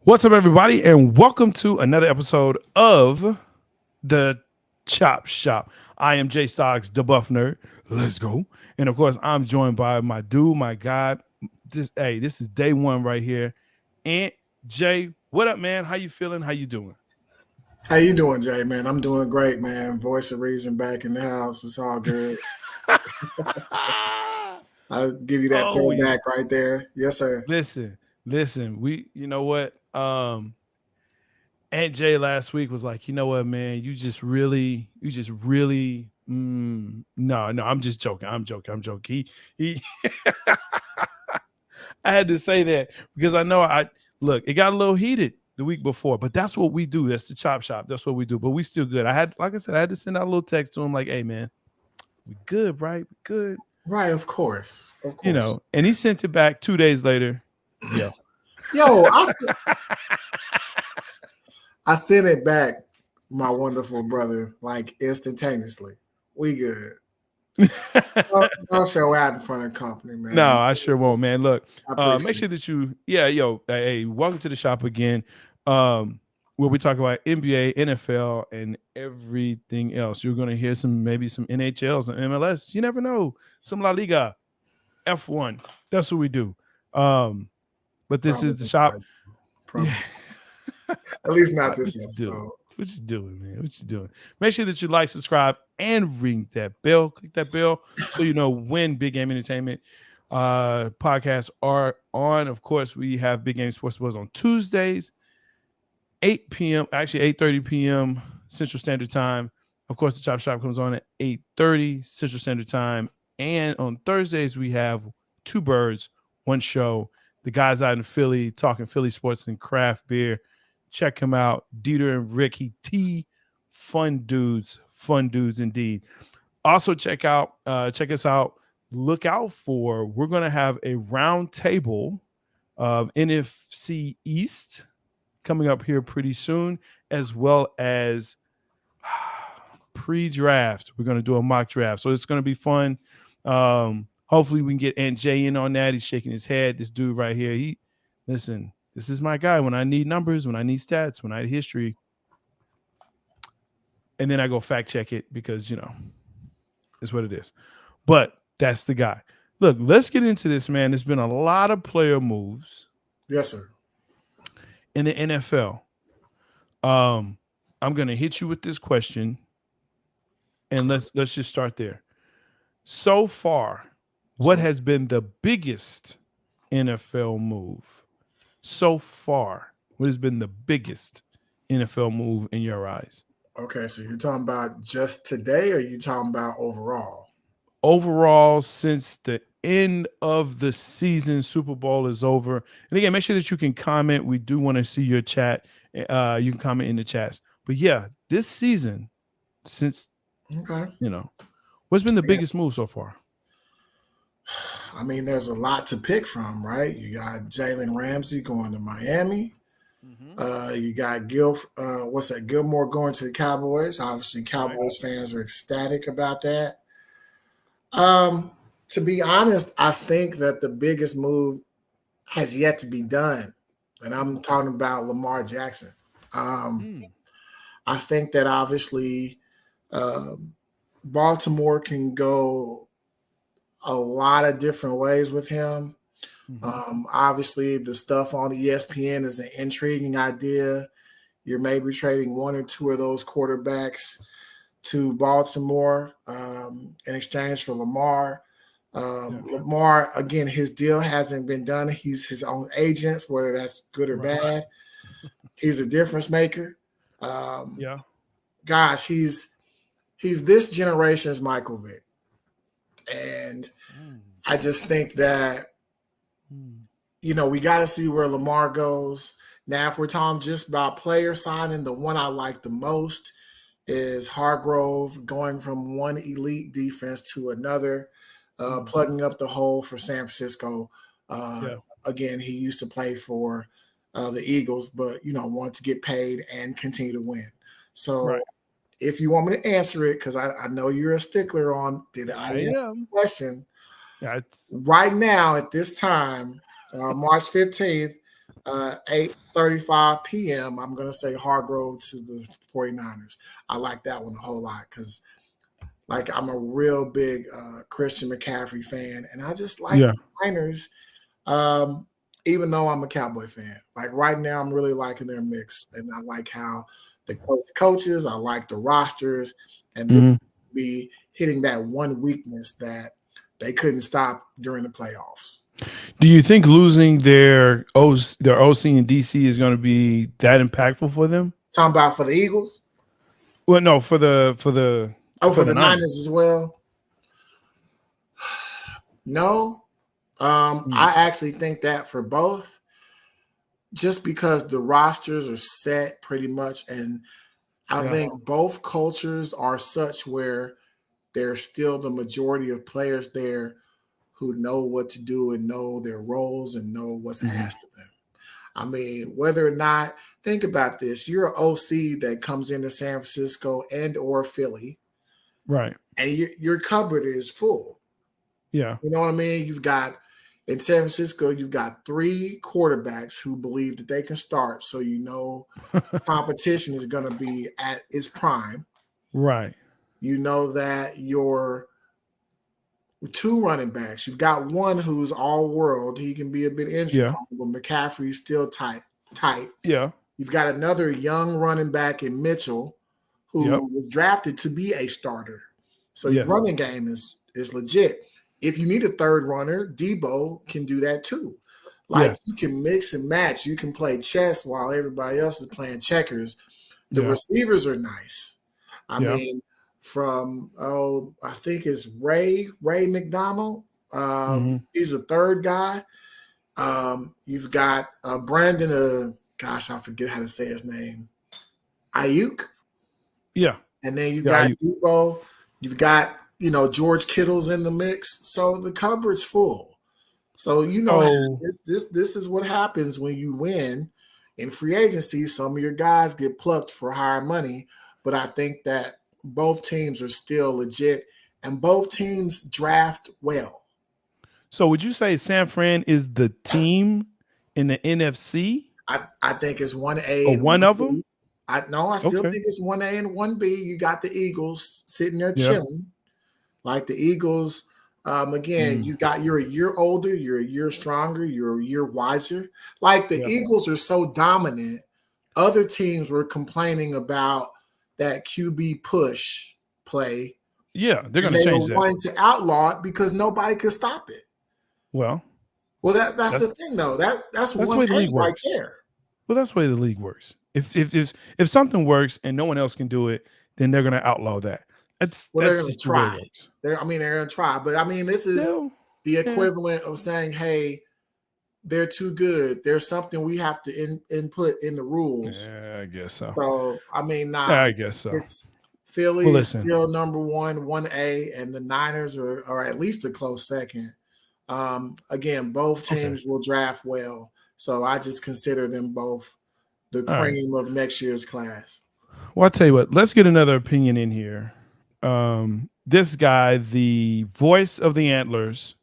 What's up, everybody, and welcome to another episode of the Chop Shop. I am J-Stogs, the Buff Nerd. Let's go. And of course, I'm joined by my dude, my God. This is day one right here. Aunt Jay, what up, man? How you feeling? How you doing? How you doing, Jay, man? I'm doing great, man. Voice of reason back in the house. It's all good. I'll give you that Oh, throwback right there. Yes, sir. listen. You know what? Aunt Jay last week was like, you know what, man, no, I'm just joking. I'm joking. He I had to say that because I know it got a little heated the week before, but that's what we do. That's the chop shop. That's what we do. But we still good. Like I said, I had to send out a little text to him like, hey man, we good, right? We good. Right, of course. Of You course. know, and he sent it back 2 days later. Yo. Yo, I sent it back, my wonderful brother, like instantaneously. We good. Don't show out in front of the company, No, man. I sure won't, man. Look, I make appreciate sure it. that hey, welcome to the shop again, where we talk about NBA, NFL, and everything else. You're going to hear maybe some NHLs and MLS. You never know. Some La Liga, F1. That's what we do. But this Probably is the not shop. right. Yeah. Probably. At least not What this you doing? episode. What you doing, man? What you doing? Make sure that you like, subscribe, and ring that bell. Click that bell so you know when Big Game Entertainment podcasts are on. Of course, we have Big Game Sports Buzz on Tuesdays, 8 p.m. Actually, 8:30 p.m. Central Standard Time. Of course, the Chop Shop comes on at 8:30 Central Standard Time. And on Thursdays, we have Two Birds, One Show. The guys out in Philly talking Philly sports and craft beer. Check him out. Dieter and Ricky T. Fun dudes indeed. Also check us out. Look out for, we're going to have a round table of NFC East coming up here pretty soon, as well as pre-draft. We're going to do a mock draft. So it's going to be fun. Hopefully we can get Aunt Jay in on that. He's shaking his head. This dude right here, listen, this is my guy when I need numbers, when I need stats, when I need history. And then I go fact check it because, it's what it is. But that's the guy. Look, let's get into this, man. There's been a lot of player moves Yes, sir. in the NFL. I'm going to hit you with this question, and let's just start there. So far, what has been the biggest NFL move? So far, what has been the biggest NFL move in your eyes? Okay, so you're talking about just today or you talking about overall? Overall, since the end of the season, Super Bowl is over. And again, make sure that you can comment. We do want to see your chat. You can comment in the chats. But yeah, this season, since, Okay. what's been the Yes. biggest move so far? I mean, there's a lot to pick from, right? You got Jalen Ramsey going to Miami. You got Gilmore going to the Cowboys. Obviously, Cowboys fans are ecstatic about that. Um, to be honest, I think that the biggest move has yet to be done, and I'm talking about Lamar Jackson. Um, I think that obviously um, Baltimore can go a lot of different ways with him. Obviously, the stuff on ESPN is an intriguing idea. You're maybe trading one or two of those quarterbacks to Baltimore in exchange for Lamar. Lamar, again, his deal hasn't been done. He's his own agent, whether that's good or bad. He's a difference maker. Um, Yeah. gosh, he's this generation's Michael Vick, and I just think that we got to see where Lamar goes. Now, if we're talking just about player signing, the one I like the most is Hargrove going from one elite defense to another, plugging up the hole for San Francisco. Again, he used to play for the Eagles, but wanted to get paid and continue to win. So, if you want me to answer it, because I know you're a stickler on did I answer the question? Yeah, Right now, at this time, March 15th, 8:35 p.m. I'm going to say Hargrove to the 49ers. I like that one a whole lot because, like, I'm a real big Christian McCaffrey fan, and I just like Yeah. the Niners. Um, Even though I'm a Cowboy fan, like right now, I'm really liking their mix, and I like how the coaches. I like the rosters, and they'll Mhm. be hitting that one weakness that they couldn't stop during the playoffs. Do you think losing their OC and DC is going to be that impactful for them? Talking about for the Eagles. Well, no, for the Oh, for for the the Niners Niners. as well. No, Mm. I actually think that for both, just because the rosters are set pretty much, and I Yeah. think both cultures are such where there's still the majority of players there who know what to do and know their roles and know what's Hmm. asked of them. I mean, whether or not, think about this, you're an OC that comes into San Francisco and or Philly, Right. and your cupboard is full. Yeah. You know what I mean? You've got in San Francisco, you've got three quarterbacks who believe that they can start. So you know competition is going to be at its prime. Right. You know that your two running backs, you've got one who's all world. He can be a bit injury Yeah. prone, but McCaffrey's still tight. Yeah. You've got another young running back in Mitchell Yep. who was drafted to be a starter. So your Yes. running game is legit. If you need a third runner, Debo can do that too. Like Yes. you can mix and match. You can play chess while everybody else is playing checkers. The Yeah. receivers are nice. I Yeah. mean, from I think it's Ray McDonald. Hmm. He's the third guy. You've got Brandon. Gosh, I forget how to say his name. Ayuk, Yeah. and then you Yeah. got Debo. You've got George Kittle's in the mix. So the cupboard's full. So So this is what happens when you win in free agency. Some of your guys get plucked for higher money, but I think that both teams are still legit, and both teams draft well. would you say San Fran is the team in the NFC I think it's 1A or and one one of them? B. I still Okay. think it's 1A and 1B. You got the Eagles sitting there Yeah. chilling. Like the Eagles, again, Mm. you're a year older, you're a year stronger, you're a year wiser. Like the Yeah. Eagles are so dominant, other teams were complaining about that QB push play, Yeah. They're and going to they were change that. wanting to outlaw it because nobody could stop it. Well, Well, that's that's the thing though. That's that's the one way the A league right works. there. Well, that's the way the league works. If something works and no one else can do it, then they're going to outlaw that. Well, they're That's gonna just the way it try. works. They're gonna try, but I mean, this is They'll, the yeah, equivalent of saying, "Hey, they're too good. There's something we have to input in the rules." yeah, I guess so. So I mean, Yeah, nah, I guess so. it's Well, Philly is listen, still number one A, and the Niners are at least a close second. Again, both okay, teams will draft well, so I just consider them both the all right. cream of next year's class. Well, I'll tell you what. Let's get another opinion in here. This guy, the voice of the antlers,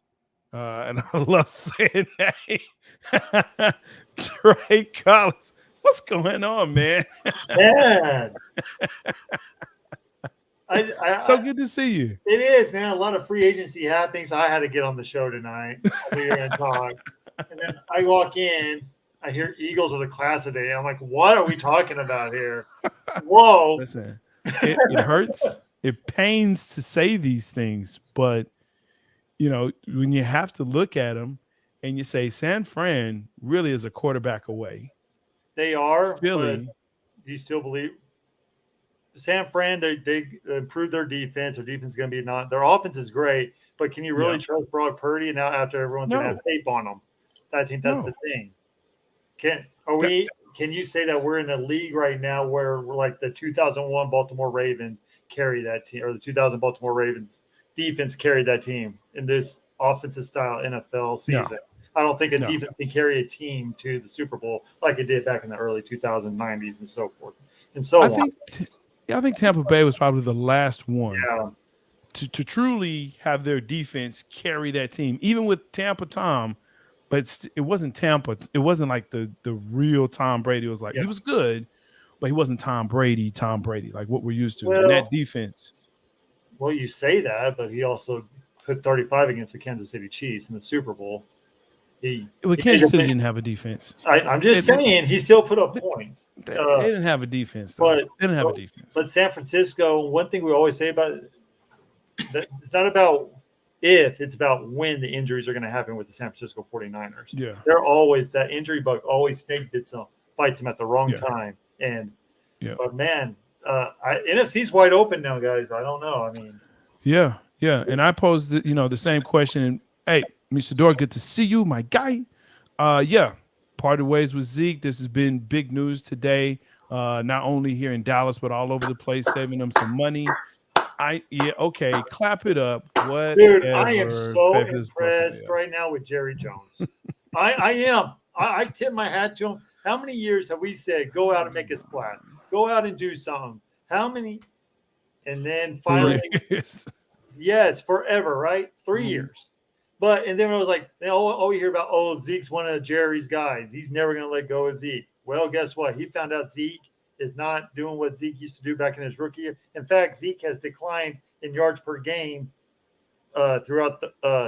and I love saying that. Trey Collis. What's going on, man? Man, So I good to see you. it is, man. A lot of free agency happening, so I had to get on the show tonight. We were gonna talk, and then I walk in, I hear Eagles are the class of the day. I'm like, what are we talking about here? Whoa! Listen, it hurts. It pains to say these things, but when you have to look at them and you say San Fran really is a quarterback away. They are, but Philly, do you still believe San Fran? They improved their defense. Their defense is going to be not. Their offense is great, but can you really yeah, trust Brock Purdy now after everyone's going to have no, tape on them? I think that's the no. thing. Can are That, we? Can you say that we're in a league right now where we're like the 2001 Baltimore Ravens carry that team, or the 2000 Baltimore Ravens defense carried that team in this offensive style NFL no, season? I don't think a no. defense can carry a team to the Super Bowl like it did back in the early 2090s and so forth and so I on. think I think Tampa Bay was probably the last one Yeah, to truly have their defense carry that team, even with Tampa Tom. but it wasn't Tampa. It wasn't like the real Tom Brady. It was like he was good, but he wasn't Tom Brady like what we're used to. And that defense. Well, you say that, but he also put 35 against the Kansas City Chiefs in the Super Bowl. Kansas City didn't have a defense. I'm just saying he still put up points. They didn't have a defense. They didn't have a defense. But San Francisco, one thing we always say about it, it's not about if, it's about when the injuries are going to happen with the San Francisco 49ers. Yeah. They're always, that injury bug always bites them at the wrong time. And but man, NFC's wide open now, guys. I don't know. I mean, yeah. And I posed the same question. Hey, Mr. Dore, good to see you, my guy. Parted ways with Zeke. This has been big news today. Not only here in Dallas, but all over the place, saving them some money. Clap it up. Whatever. Dude, I am so impressed right now with Jerry Jones. I am. I tip my hat to him. How many years have we said, go out and make a splash? Go out and do something. How many? And then finally, yes, forever, right? 3 years. And then it was like, we hear about, Zeke's one of Jerry's guys. He's never going to let go of Zeke. Well, guess what? He found out Zeke is not doing what Zeke used to do back in his rookie year. In fact, Zeke has declined in yards per game throughout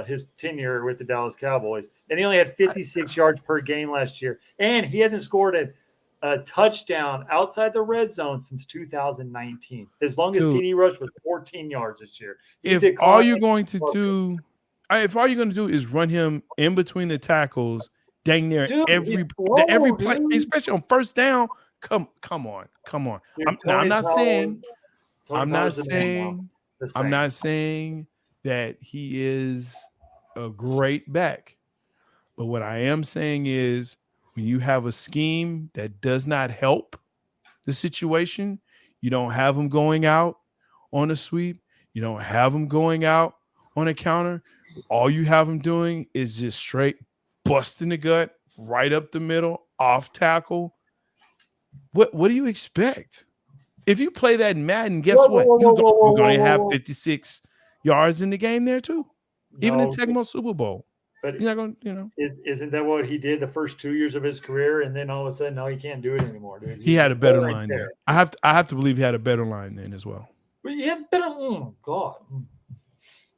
his tenure with the Dallas Cowboys. And he only had 56 yards per game last year. And he hasn't scored a touchdown outside the red zone since 2019. His longest TD rush was 14 yards this year. If all you're going to do is run him in between the tackles, dang near every play, especially on first down, come on. I'm not saying that he is a great back, but what I am saying is when you have a scheme that does not help the situation, you don't have him going out on a sweep, you don't have him going out on a counter. All you have him doing is just straight busting the gut right up the middle, off tackle. What do you expect? If you play that in Madden, guess what? You're going to have 56 yards in the game there too. Even in Tecmo Super Bowl. But you're not going to, Isn't that what he did the first 2 years of his career? And then all of a sudden, no, he can't do it anymore, dude. He had a better line then. I have to believe he had a better line then as well. But he had better. Oh, God.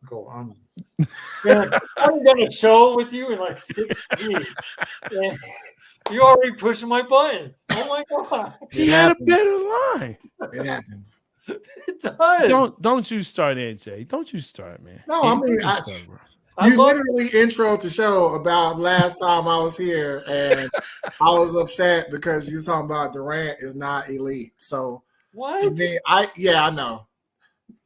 Go on. Man, I've done a show with you in like 6 weeks. And you're already pushing my buttons. Oh my God. He had a better line. It happens. It does. Don't you start, AJ. Don't you start, man. No, I mean, you literally introed the show about last time I was here, and I was upset because you were talking about Durant is not elite. So what? I know.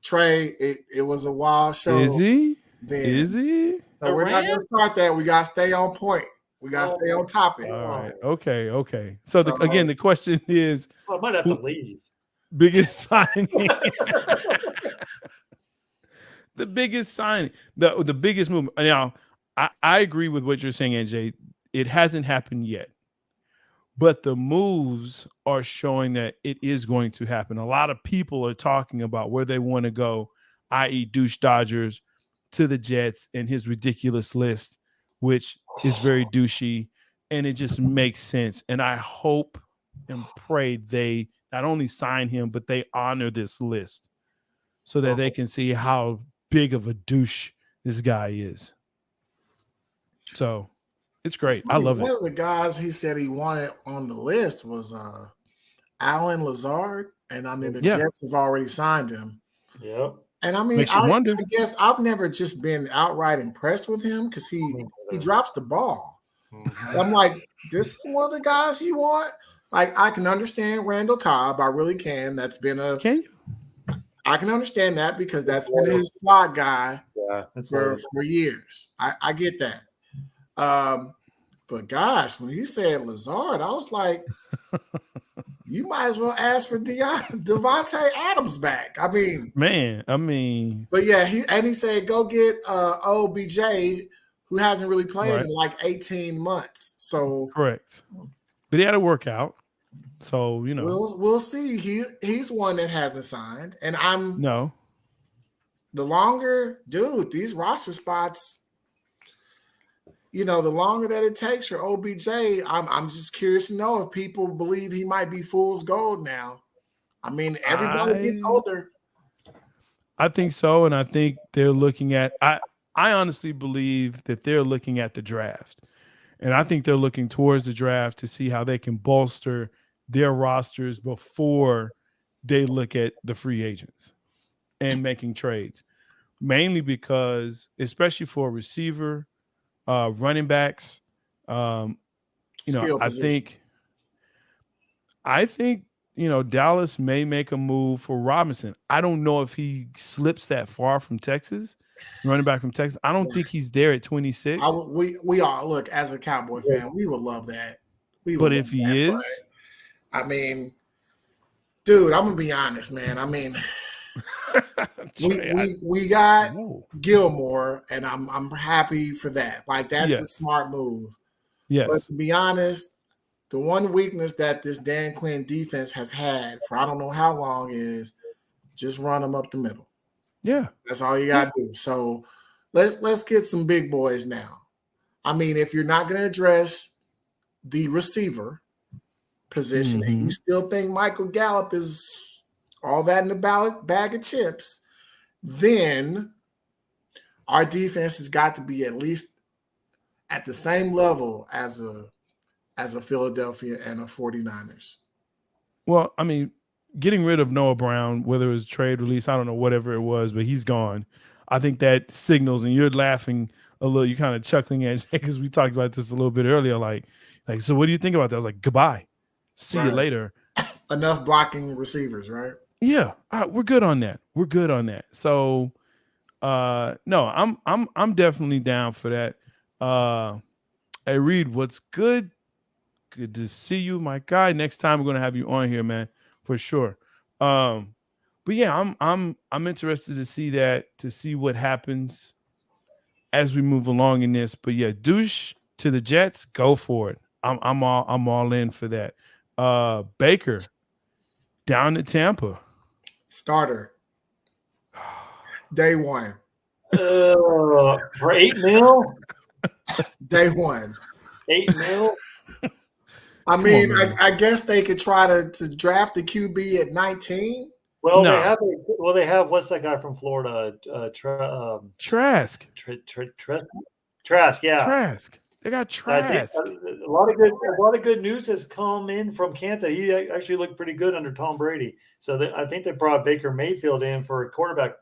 Trey, it was a wild show. Is he? Then. Is he? So Durant? We're not gonna start that. We gotta stay on point. We gotta stay on topic. All right. Okay. So again, the question is, I might have to leave. Biggest signing. The biggest signing. The biggest movement. Now, I agree with what you're saying, NJ. It hasn't happened yet. But the moves are showing that it is going to happen. A lot of people are talking about where they want to go, i.e. douche Dodgers to the Jets and his ridiculous list, which is very douchey, and it just makes sense. And I hope and pray they not only sign him, but they honor this list so that they can see how big of a douche this guy is. So it's great. I love it. One of the guys he said he wanted on the list was Alan Lazard, and I mean the Jets have already signed him. Yep. And I mean, I guess I've never just been outright impressed with him because he drops the ball. Mm-hmm. I'm like, this is one of the guys you want. Like, I can understand Randall Cobb. I really can. That's been I can understand that because that's been his slot guy for years. I get that. But gosh, when he said Lazard, I was like, you might as well ask for Devontae Adams back. I mean, but yeah, he said go get OBJ, who hasn't really played in like 18 months. So correct, but he had a workout, so we'll see. He's one that hasn't signed, and the longer, dude, these roster spots. the longer that it takes for OBJ, I'm just curious to know if people believe he might be fool's gold now. I mean, everybody gets older. I think so, and I think they're looking at. I honestly believe that they're looking at the draft, and I think they're looking towards the draft to see how they can bolster their rosters before they look at the free agents and making trades. Mainly because, especially for a receiver, running backs, Skill I position. think Dallas may make a move for Robinson. I don't know if he slips that far from Texas, running back from Texas. I don't think he's there at 26. We all look, as a Cowboy fan, we would love that. We would But love if he that. is, But, I mean, dude, I'm gonna be honest, man. I mean, we got Gilmore, and I'm happy for that. Like, that's a smart move. Yes. But to be honest, the one weakness that this Dan Quinn defense has had for I don't know how long is just run them up the middle. Yeah. That's all you gotta do. So let's get some big boys now. I mean, if you're not gonna address the receiver position and you still think Michael Gallup is all that in the bag of chips, then our defense has got to be at least at the same level as a Philadelphia and a 49ers. Well, I mean, getting rid of Noah Brown, whether it was trade release, I don't know, whatever it was, but he's gone. I think that signals, and you're laughing a little, you're kind of chuckling at because we talked about this a little bit earlier. Like, so what do you think about that? I was like, goodbye. See you later. Enough blocking receivers, right? Yeah. All right, we're good on that. We're good on that. So no, I'm definitely down for that. Hey Reed, what's good? Good to see you, my guy. Next time we're gonna have you on here, man, for sure. But yeah, I'm interested to see that, to see what happens as we move along in this. But yeah, douche to the Jets, go for it. I'm all in for that. Baker down to Tampa. Starter. Day one. For $8 million? Day one. $8 million? I mean, I guess they could try to draft the QB at 19. Well, they have what's that guy from Florida? Trask. Trask, yeah. Trask. They got Trask. A lot of good news has come in from Canton. He actually looked pretty good under Tom Brady. So I think they brought Baker Mayfield in for a quarterback.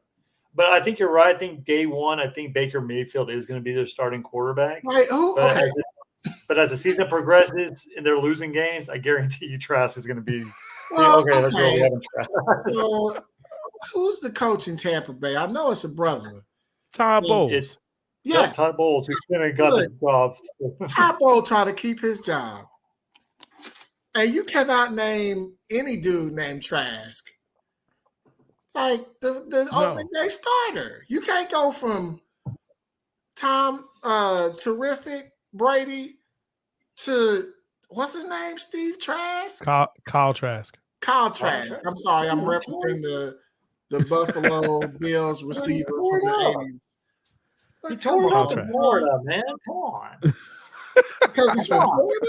But I think you're right. I think day one, I think Baker Mayfield is going to be their starting quarterback. Right. Oh, okay. But as the season progresses and they're losing games, I guarantee you Trask is going to be. Let's go. So, who's the coach in Tampa Bay? I know it's a brother. Todd Bowles. Todd Bowles, who should have got the job. Todd Bowles trying to keep his job. And you cannot name any dude named Trask. Like the opening day starter. You can't go from Tom Terrific Brady to what's his name? Steve Trask? Kyle Trask. Kyle Trask. I'm sorry, I'm referencing the Buffalo Bills receiver from the 80s. He tore it up in Florida, man. Come on. Because he's from Florida?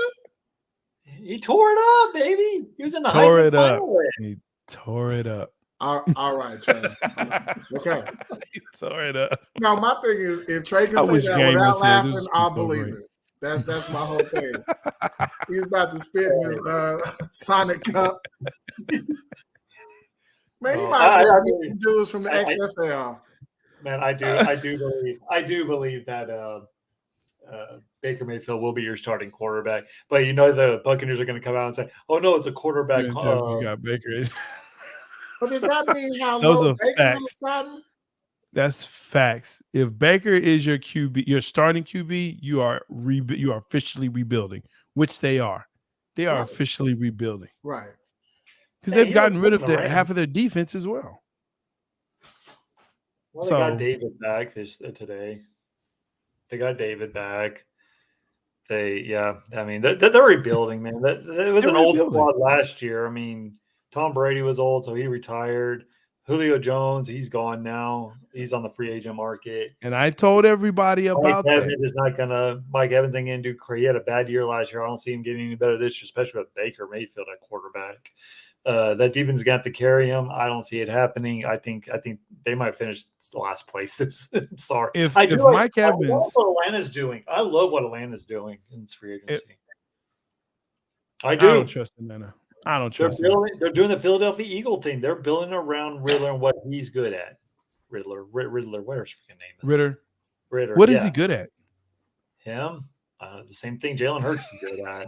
He tore it up, baby. He was in the Heisman final. He tore it up. All right, Trey. Okay. He tore it up. Now, my thing is, if Trey can say that without laughing, I'll believe it. That's my whole thing. He's about to spit in his Sonic Cup. Man, he might as well be some dudes from the XFL. Man, I do believe that Baker Mayfield will be your starting quarterback. But the Buccaneers are going to come out and say, "Oh no, it's a quarterback." You got Baker. But does that mean how low Baker has gotten? That's facts. If Baker is your QB, your starting QB, you are officially rebuilding, which they are. They are officially rebuilding, right? Because they've gotten rid of half of their defense as well. Well, they got David back today. They got David back. I mean, they're rebuilding, man. It was an old squad last year. I mean, Tom Brady was old, so he retired. Julio Jones, he's gone now. He's on the free agent market. And I told everybody about Mike that. Evans is not gonna. Mike Evans ain't gonna do great. He had a bad year last year. I don't see him getting any better this year, especially with Baker Mayfield at quarterback. That defense got to carry him. I don't see it happening. I think they might finish the last places. Sorry. If I love Mike Evans, what Atlanta's doing. I love what Atlanta's doing in this free agency. I I do. don't trust Atlanta. I don't trust him. They're doing the Philadelphia Eagle thing. They're building around Riddler and what he's good at. Riddler, whatever his freaking name is. Ritter. What is he good at? Him? The same thing Jalen Hurts is good at.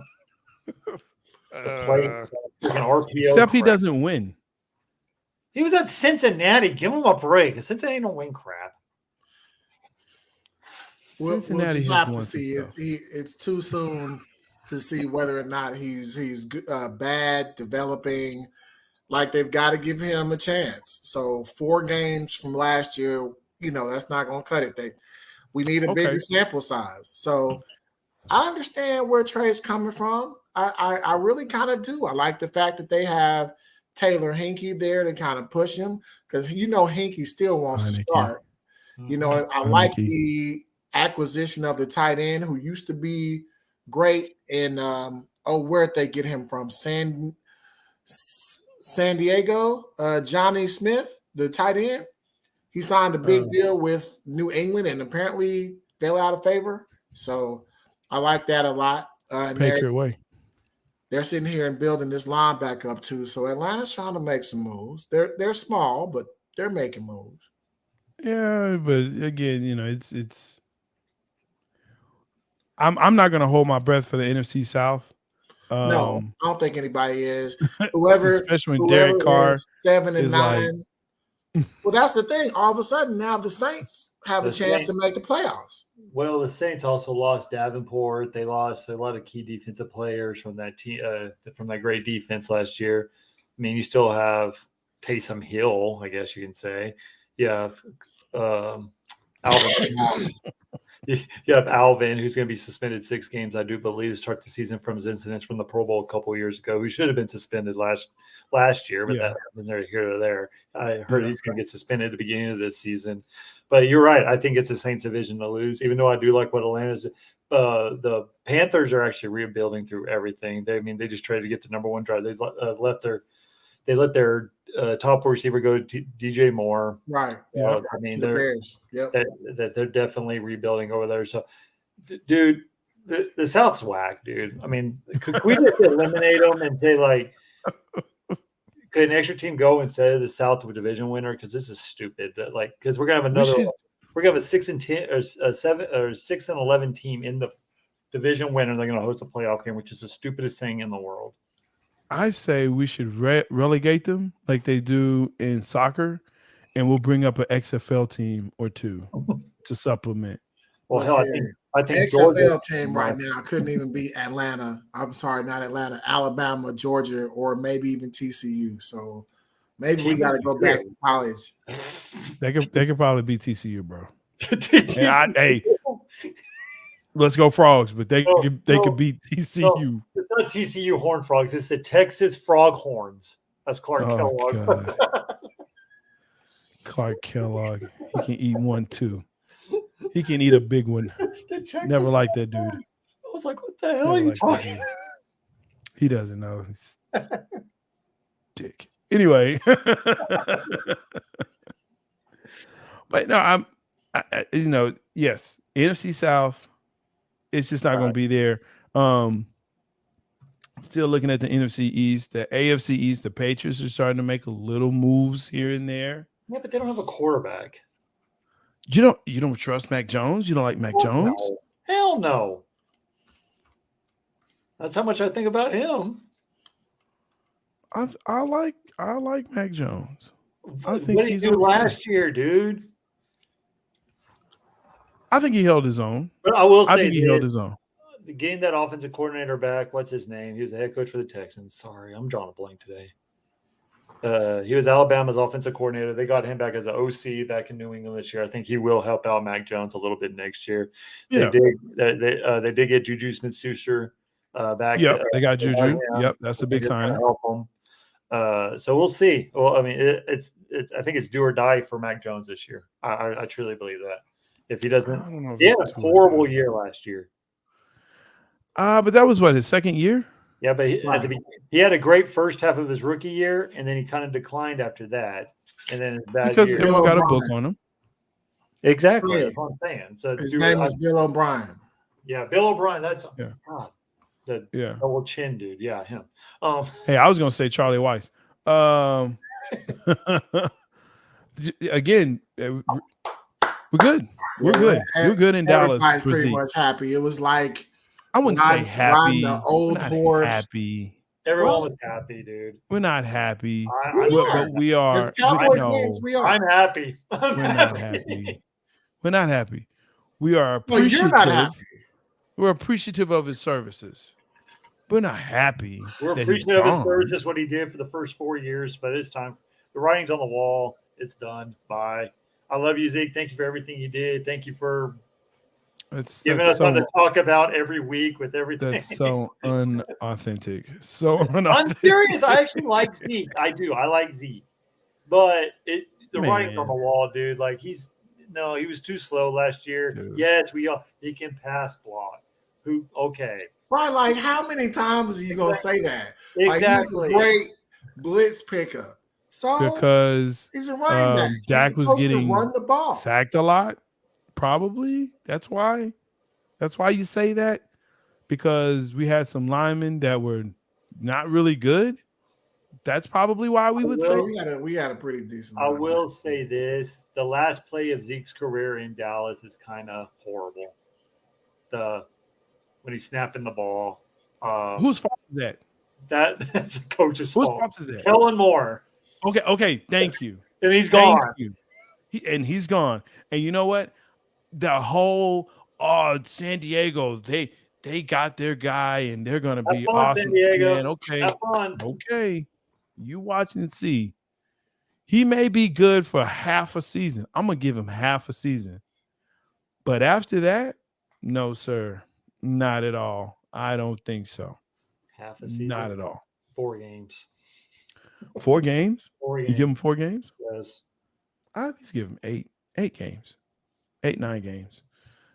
Freaking RPO. Except he doesn't win. He was at Cincinnati. Give him a break. Cincinnati don't win crap. We'll just have to see. It's too soon to see whether or not he's bad, developing. Like, they've got to give him a chance. So 4 games from last year, that's not going to cut it. We need a bigger sample size. So I understand where Trey's coming from. I really kind of do. I like the fact that they have Taylor Hinkie there to kind of push him because Hinkie still wants to start. I like the acquisition of the tight end who used to be great in where'd they get him from? San Diego, Johnny Smith, the tight end. He signed a big deal with New England and apparently fell out of favor. So I like that a lot. Patriot way. They're sitting here and building this line back up too. So Atlanta's trying to make some moves. They're small, but they're making moves. Yeah, but again, it's. I'm not going to hold my breath for the NFC South. No, I don't think anybody is. Whoever, especially when Derek Carr is 7 and 9. Well, that's the thing. All of a sudden, now the Saints have a chance to make the playoffs. Well, the Saints also lost Davenport. They lost a lot of key defensive players from that team, from that great defense last year. I mean, you still have Taysom Hill, I guess you can say. You have Alvin. You have Alvin, who's going to be suspended 6 games, I do believe, to start the season from his incidents from the Pro Bowl a couple of years ago. Who should have been suspended last year, but that happened here or there. I heard he's going to get suspended at the beginning of this season. But you're right. I think it's a Saints division to lose, even though I do like what Atlanta's. The Panthers are actually rebuilding through everything. They just tried to get the number 1 drive. They let their top receiver go to DJ Moore. Right. They're definitely rebuilding over there. So, dude, the South's whack, dude. I mean, could we just eliminate them and say, like, could an extra team go instead of the South division winner? Because this is stupid. Because we're gonna have we're gonna have a 6-10 or a 7 or 6 and 11 team in the division winner. They're gonna host a playoff game, which is the stupidest thing in the world. I say we should relegate them like they do in soccer, and we'll bring up an XFL team or 2 to supplement. Well, hell, I think XFL Georgia team right now couldn't even beat Atlanta. I'm sorry, not Atlanta, Alabama, Georgia, or maybe even TCU. So maybe we got to go back to college. They could probably beat TCU, bro. Hey, let's go Frogs, but they could beat TCU. It's not TCU Horned Frogs. It's the Texas Froghorns. That's Clark Kellogg. Clark Kellogg. He can eat 1 too. He can eat a big one. Never liked that dude. I was like, what the hell are you talking about? He doesn't know. He's dick. Anyway. But no, yes, NFC South, it's just not going to be there. Still looking at the NFC East, the AFC East, the Patriots are starting to make a little moves here and there. Yeah, but they don't have a quarterback. You don't trust Mac Jones? You don't like Mac Jones? No. Hell no. That's how much I think about him. I like Mac Jones. I think what did he do last year, dude? I think he held his own. But I will say, I think he held his own. Getting that offensive coordinator back, what's his name? He was the head coach for the Texans. Sorry, I'm drawing a blank today. He was Alabama's offensive coordinator. They got him back as an OC back in New England this year. I think he will help out Mac Jones a little bit next year. Yeah. They did get Juju Smith-Schuster back. Yep, they got Juju. Yep, that's a big sign. Help them. So we'll see. Well, I mean, it's I think it's do or die for Mac Jones this year. I truly believe that. If he I doesn't, don't know if he had it's a too horrible year last year. But that was what, his second year? Yeah, but he had a great first half of his rookie year, and then he kind of declined after that, and then his bad Because year. everyone Bill got a book O'Brien. on him. Exactly, Yeah. that's what I'm saying. So His do or name die. is Bill O'Brien. Yeah, Bill O'Brien. That's Yeah. God, the Yeah. double chin dude. Yeah, him. Hey, I was gonna say Charlie Weiss. Again, we're good. We're good. We're good in Dallas Everybody's for pretty Zeke. much happy. It was like I wouldn't say riding happy. the old We're not horse. happy. Everyone was happy, dude. We're not happy. But We are. As Cowboys No, fans, we are. I'm happy. we're not happy. We're not happy. We are No, you're not appreciative. happy. We're appreciative of his services. We're not happy. We're appreciative of his services, what he did for the first 4 years, but it's time. The writing's on the wall. It's done. Bye. I love you, Zeke. Thank you for everything you did. Thank you for giving us something to talk about every week with everything. That's so unauthentic. So I'm serious. I actually like Zeke. I do. I like Zeke. But the writing's on the wall, dude. Like he was too slow last year. Dude. Yes, he can pass block. Okay. Right, like how many times are you gonna say that? Exactly. Like he's a great blitz pickup. So because he's a running back. Dak was getting run the ball. Sacked a lot. Probably. That's why you say that. Because we had some linemen that were not really good. That's probably why we would say we had a pretty decent. I will say this: the last play of Zeke's career in Dallas is kind of horrible. When he's snapping the ball. Whose fault is that? That's a coach's fault. Whose fault is that? Kellen Moore. Okay. Thank you. And he's gone. He's gone. And you know what? The whole San Diego, they got their guy and they're gonna be awesome. San Diego. Man, okay. Have fun. Okay. You watch and see. He may be good for half a season. I'm gonna give him half a season. But after that, no, sir. Not at all. I don't think so. Half a season? Not at all. 4 games. 4 games? 4 games. You give him 4 games? Yes. I at least give him 8 games. 8, 9 games.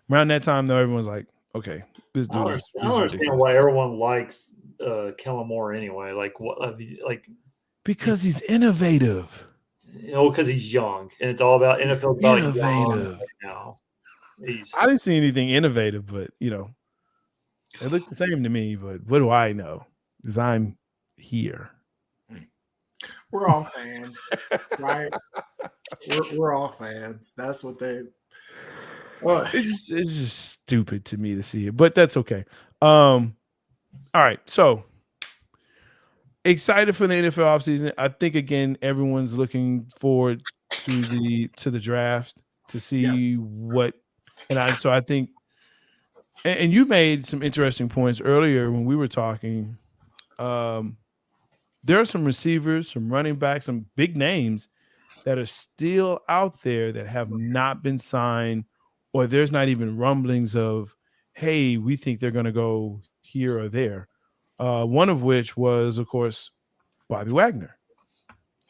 Around that time, though, everyone's like, okay, this dude is I don't understand why everyone likes Kellen Moore anyway. Like what? Because he's innovative. Because he's young, and it's all about NFL. Innovative. Right now. I didn't see anything innovative, but it looked the same to me. But what do I know? Because I'm here. We're all fans, right? We're all fans. That's what they. It's just stupid to me to see it, but that's okay. All right, so excited for the NFL offseason. I think again everyone's looking forward to the draft to see what, so I think, and you made some interesting points earlier when we were talking. There are some receivers, some running backs, some big names that are still out there that have not been signed, or there's not even rumblings of, hey, we think they're going to go here or there. One of which was, of course, Bobby Wagner.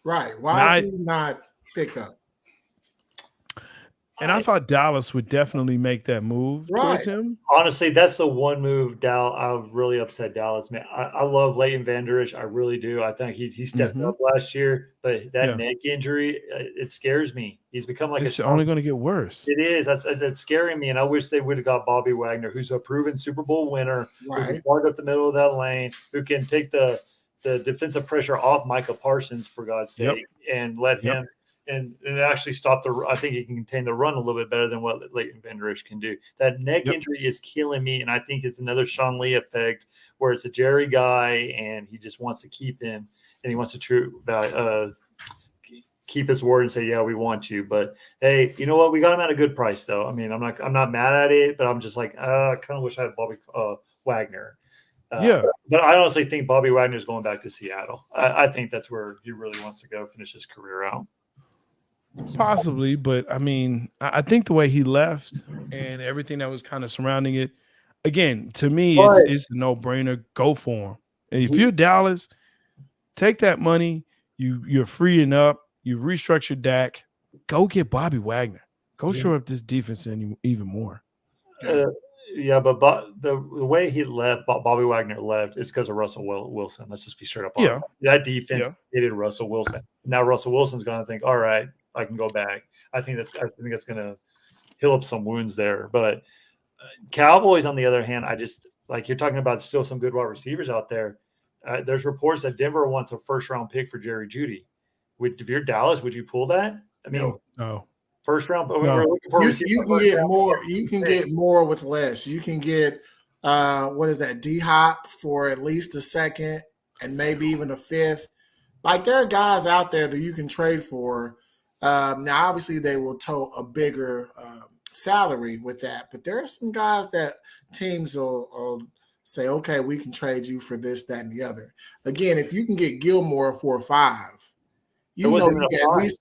Right. Why is he not picked up? And I thought Dallas would definitely make that move towards him. Honestly, that's the one move I really upset Dallas, man. I love Leighton Vander Esch. I really do. I think he stepped up last year, but that neck injury, it scares me. He's become like it's only going to get worse. It is. That's scaring me, and I wish they would have got Bobby Wagner, who's a proven Super Bowl winner, who can plug up the middle of that lane, who can take the defensive pressure off Micah Parsons, for God's sake, and let him – and actually stop I think he can contain the run a little bit better than what Leighton Vander Esch can do. That neck injury is killing me, and I think it's another Sean Lee effect where it's a Jerry guy, and he just wants to keep him, and he wants to keep his word and say, "Yeah, we want you." But hey, you know what? We got him at a good price, though. I mean, I'm not mad at it, but I'm just like, I kind of wish I had Bobby Wagner. But I honestly think Bobby Wagner is going back to Seattle. I think that's where he really wants to go finish his career out. Possibly, but I mean, I think the way he left and everything that was kind of surrounding it, again, to me, it's a no-brainer. Go for him. And if you're Dallas, take that money. You're freeing up. You've restructured Dak. Go get Bobby Wagner. Go shore up this defense even more. Yeah, but the way he left, Bobby Wagner left, is because of Russell Wilson. Let's just be straight up honest. That defense hated Russell Wilson. Now Russell Wilson's going to think, all right, I can go back. I think that's going to heal up some wounds there. But Cowboys, on the other hand, I just like you're talking about still some good wide receivers out there. There's reports that Denver wants a first-round pick for Jerry Jeudy. If you're Dallas, would you pull that? I mean, no. First round, no. We're looking for you can get more. You can get more with less. You can get what is that? D-Hop for at least a second and maybe even a fifth. Like there are guys out there that you can trade for. Now, obviously, they will tote a bigger salary with that, but there are some guys that teams will say, "Okay, we can trade you for this, that, and the other." Again, if you can get Gilmore for a 5, you know you get at least.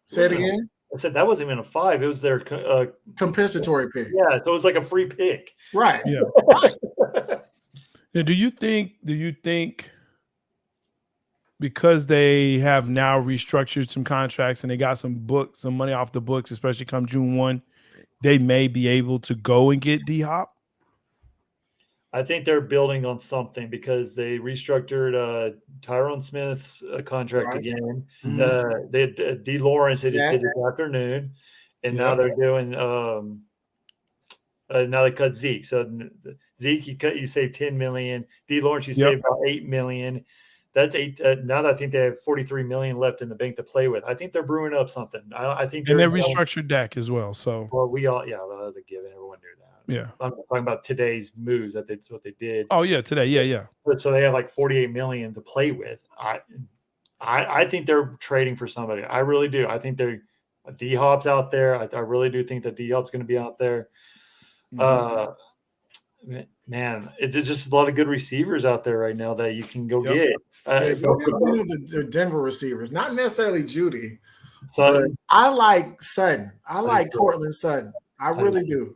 Say it again. I said that wasn't even a 5. It was their compensatory pick. Yeah, so it was like a free pick. Right. Yeah. Right. Now, do you think because they have now restructured some contracts and they got some money off the books, especially come June 1, they may be able to go and get D-Hop? I think they're building on something because they restructured Tyrone Smith's contract again. They had D. Lawrence they just did this afternoon, and now they're doing. Now they cut Zeke. So Zeke, you save $10 million. D. Lawrence, you save about $8 million. That's $8. Now that I think they have $43 million left in the bank to play with. I think they're brewing up something. I think, and they restructured Dak as well. So we all that was a given. Everyone knew that. Yeah, I'm talking about today's moves that's what they did. Oh yeah, today, yeah. So they have like $48 million to play with. I think they're trading for somebody. I really do. I think they're D-Hop's out there. I really do think that D-Hop's going to be out there. Man, it's just a lot of good receivers out there right now that you can go get. Go get one of the Denver receivers, not necessarily Jeudy, but I like Sutton. I like Cortland Sutton. I really do.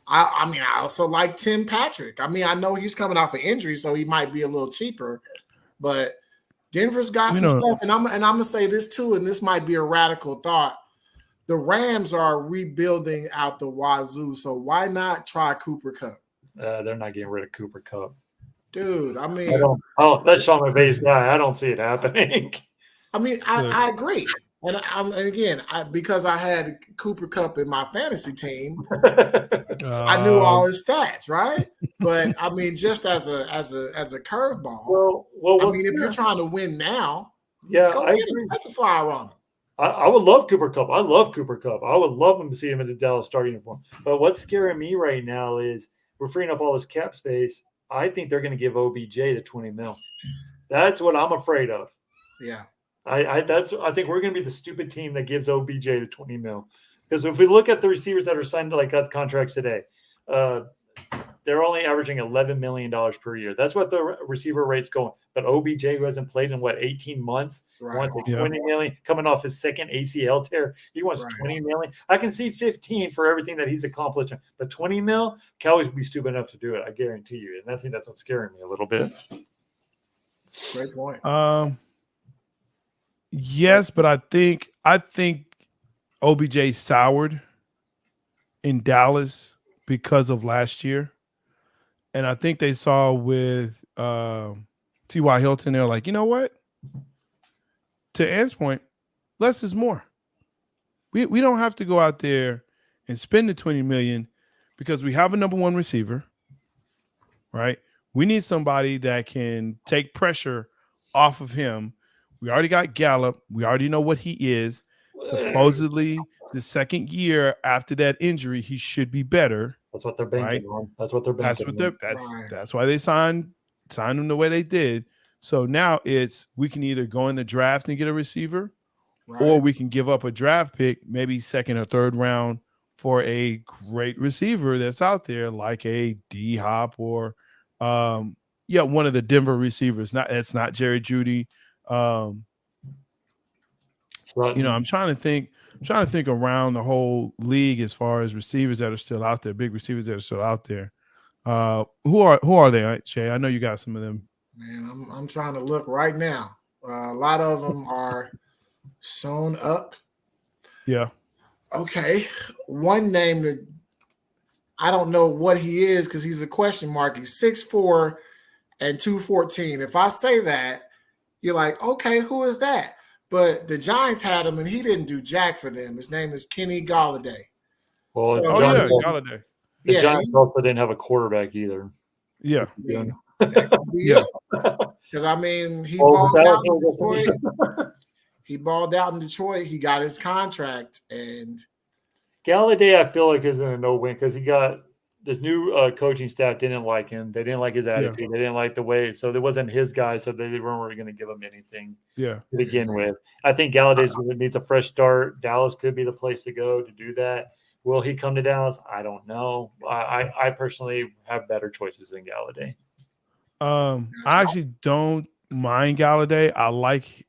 I mean, I also like Tim Patrick. I mean, I know he's coming off an injury, so he might be a little cheaper, but Denver's got some stuff. And I'm gonna say this too, and this might be a radical thought. The Rams are rebuilding out the wazoo, so why not try Cooper Kupp? They're not getting rid of Cooper Kupp, dude. I mean, that's Sean McVay's guy. I don't see it happening. I mean, I agree. And because I had Cooper Kupp in my fantasy team, I knew all his stats, right? But I mean, just as a curveball. Well, I mean, if you're trying to win now, go get him. Take a flyer on him. I would love Cooper Kupp. I love Cooper Kupp. I would love him to see him in the Dallas starting uniform. But what's scaring me right now is we're freeing up all this cap space. I think they're going to give OBJ the $20 million. That's what I'm afraid of. Yeah. I think we're going to be the stupid team that gives OBJ the $20 million. Because if we look at the receivers that are signed to got contracts today, they're only averaging $11 million per year. That's what the receiver rate's going. But OBJ, who hasn't played in 18 months, wants $20 million coming off his second ACL tear. He wants $20 million. I can see 15 for everything that he's accomplished, but $20 million, Cowboys would be stupid enough to do it. I guarantee you. And I think that's what's scaring me a little bit. Great point. Yes, but I think OBJ soured in Dallas because of last year. And I think they saw with T.Y. Hilton, they're like, you know what? To Ann's point, less is more. We don't have to go out there and spend the $20 million because we have a number one receiver, right? We need somebody that can take pressure off of him. We already got Gallup. We already know what he is. Supposedly, the second year after that injury, he should be better. That's what they're banking on. That's what they're banking on. That's why they signed him the way they did. So now we can either go in the draft and get a receiver, or we can give up a draft pick, maybe second or third round, for a great receiver that's out there, like a D-Hop or one of the Denver receivers. It's not Jerry Jeudy. I'm trying to think around the whole league as far as receivers that are still out there, big receivers that are still out there. Who are they, Jay? I know you got some of them. Man, I'm trying to look right now. A lot of them are sewn up. Yeah. Okay. One name that I don't know what he is because he's a question mark. He's 6'4" and 214. If I say that, you're like, okay, who is that? But the Giants had him and he didn't do jack for them. His name is Kenny Galladay. Well, So, Oh yeah, Galladay. the yeah, Giants also didn't have a quarterback either. Yeah. that could be Yeah. it. Because I mean, he Well, balled that out in was- Detroit. He balled out in Detroit. He got his contract, and Galladay, I feel like, isn't a no win because he got this new coaching staff didn't like him. They didn't like his attitude. They didn't like the way. So it wasn't his guy. So they weren't really going to give him anything Yeah. to begin with. I think Galladay needs a fresh start. Dallas could be the place to go to do that. Will he come to Dallas? I don't know. I personally have better choices than Galladay. I actually don't mind Galladay. I like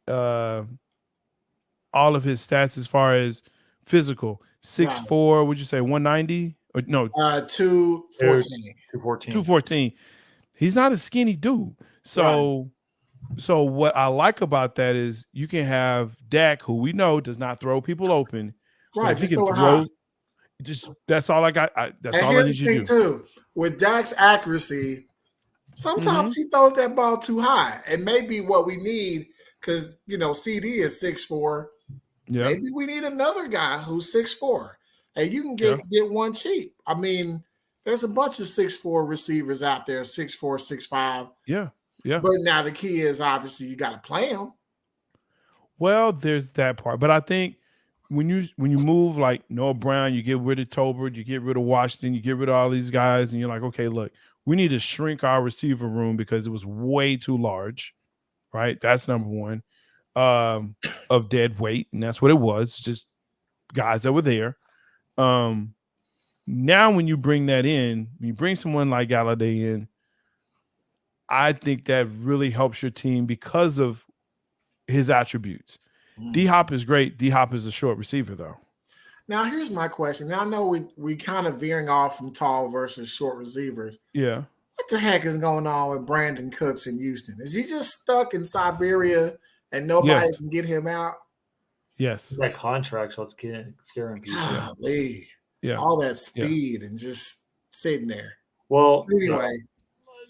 all of his stats as far as physical. 6'4", would you say 190? Or no, 214. 214. He's not a skinny dude. So what I like about that is you can have Dak, who we know does not throw people open. Right, He just can throw it high. Just that's all I got. That's And all I here's need the you to thing do. too, with Dak's accuracy, sometimes he throws that ball too high. It may be what we need because CD is 6'4". Yeah. Maybe we need another guy who's 6'4", and you can get one cheap. I mean, there's a bunch of 6'4" receivers out there, 6'4", 6'5". Yeah. Yeah. But now the key is obviously you got to play them. Well, there's that part, but I think when you move like Noah Brown, you get rid of Tolbert, you get rid of Washington, you get rid of all these guys, and you're like, okay, look, we need to shrink our receiver room because it was way too large, right? That's number one, of dead weight, and that's what it was, just guys that were there. Now when you bring that in, when you bring someone like Galladay in, I think that really helps your team because of his attributes. D-Hop is great. D-Hop is a short receiver, though. Now, here's my question. Now, I know we kind of veering off from tall versus short receivers. Yeah. What the heck is going on with Brandon Cooks in Houston? Is he just stuck in Siberia and nobody can get him out? Yes. That contract, so it's scaring people. Golly. Yeah. All that speed and just sitting there. Well, anyway.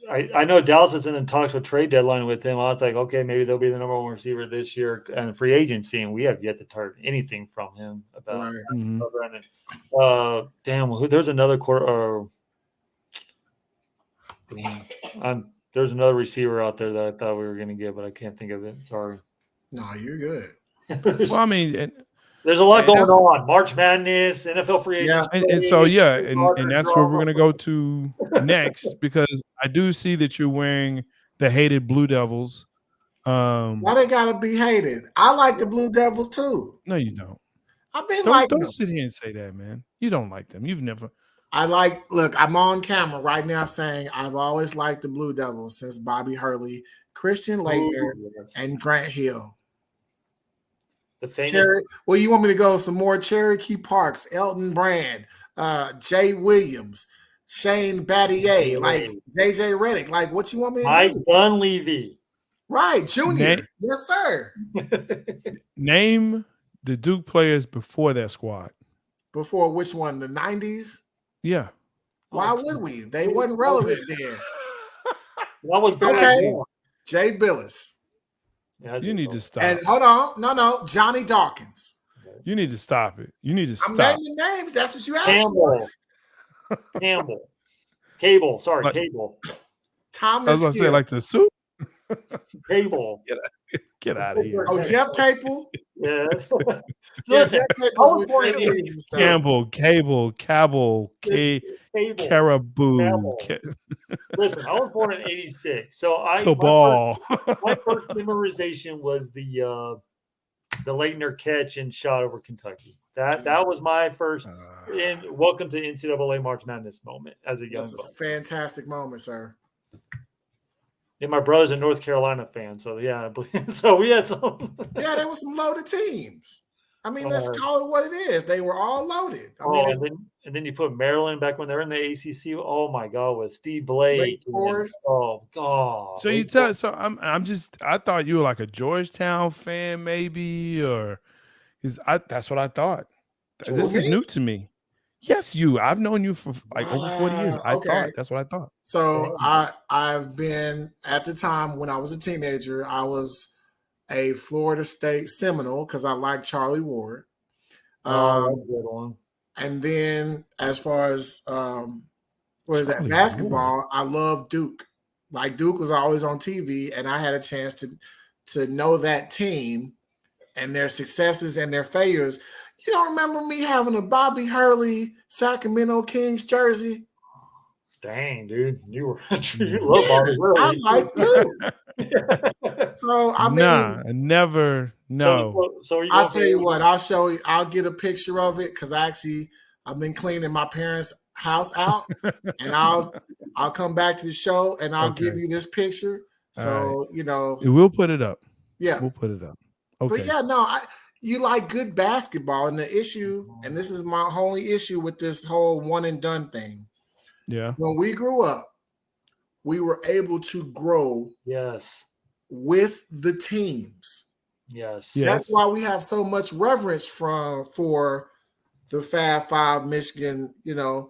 I know Dallas is in talks with trade deadline with him. I was like, okay, maybe they'll be the number one receiver this year and free agency, and we have yet to hear anything from him about Brandon. There's another there's another receiver out there that I thought we were going to get, but I can't think of it. Sorry. No, you're good. Well, I mean, there's a lot going on. March Madness, NFL free agency. And that's where we're going to go to next because I do see that you're wearing the hated Blue Devils. Why they got to be hated? I like the Blue Devils too. No, you don't. I've been don't sit here and say that, man. You don't like them. You've never. Look, I'm on camera right now saying I've always liked the Blue Devils since Bobby Hurley, Christian Laettner, and Grant Hill. The famous you want me to go some more? Cherokee Parks, Elton Brand, Jay Williams, Shane Battier, like JJ Redick. Like, what you want me to Mike do? Dunleavy. Right, Junior. Yes, sir. Name the Duke players before that squad. Before which one? The 90s? Yeah. Why would we? They wasn't relevant then. That was okay. Jay Billis. Yeah, you need to stop. And hold on. No. Johnny Dawkins. You need to stop it. You need to stop. I'm naming names. That's what you asked for. Campbell. Cable. Sorry, Cable. Thomas. I was going to say like the soup. Cable. Get out of here. Oh, Jeff Capel? Yeah. Listen, Campbell, Cable, Cabell, Caribou. Listen, I was born in '86, so my first memorization was the Laettner catch and shot over Kentucky. That was my first. And welcome to NCAA March Madness moment as a young. That's a fantastic moment, sir. And my brother's a North Carolina fan, so yeah. So we had some. Yeah, there was some loaded teams. I mean, let's call it what it is. They were all loaded. I mean, and then you put Maryland back when they're in the ACC. Oh my God, with Steve Blake. Lake Forest. Oh God. So I thought you were like a Georgetown fan, maybe, or that's what I thought. This is new to me. Yes, I've known you for like over 40 years. That's what I thought. So I've been, at the time when I was a teenager, I was a Florida State Seminole because I like Charlie Ward. That's a good one. And then as far as basketball, I love Duke. Like Duke was always on TV, and I had a chance to know that team and their successes and their failures. You don't remember me having a Bobby Hurley Sacramento Kings jersey? Dang, dude, you love Bobby Hurley. I like Duke. So I mean, never. No. So I'll tell you what. I'll get a picture of it because I've been cleaning my parents' house out, and I'll come back to the show and I'll give you this picture. So right. We'll put it up. Yeah, we'll put it up. Okay. But yeah, no, you like good basketball, and the issue, and this is my only issue with this whole one and done thing. Yeah. When we grew up, we were able to grow. Yes. With the teams. Yes. That's why we have so much reverence for the Fab Five, Michigan, the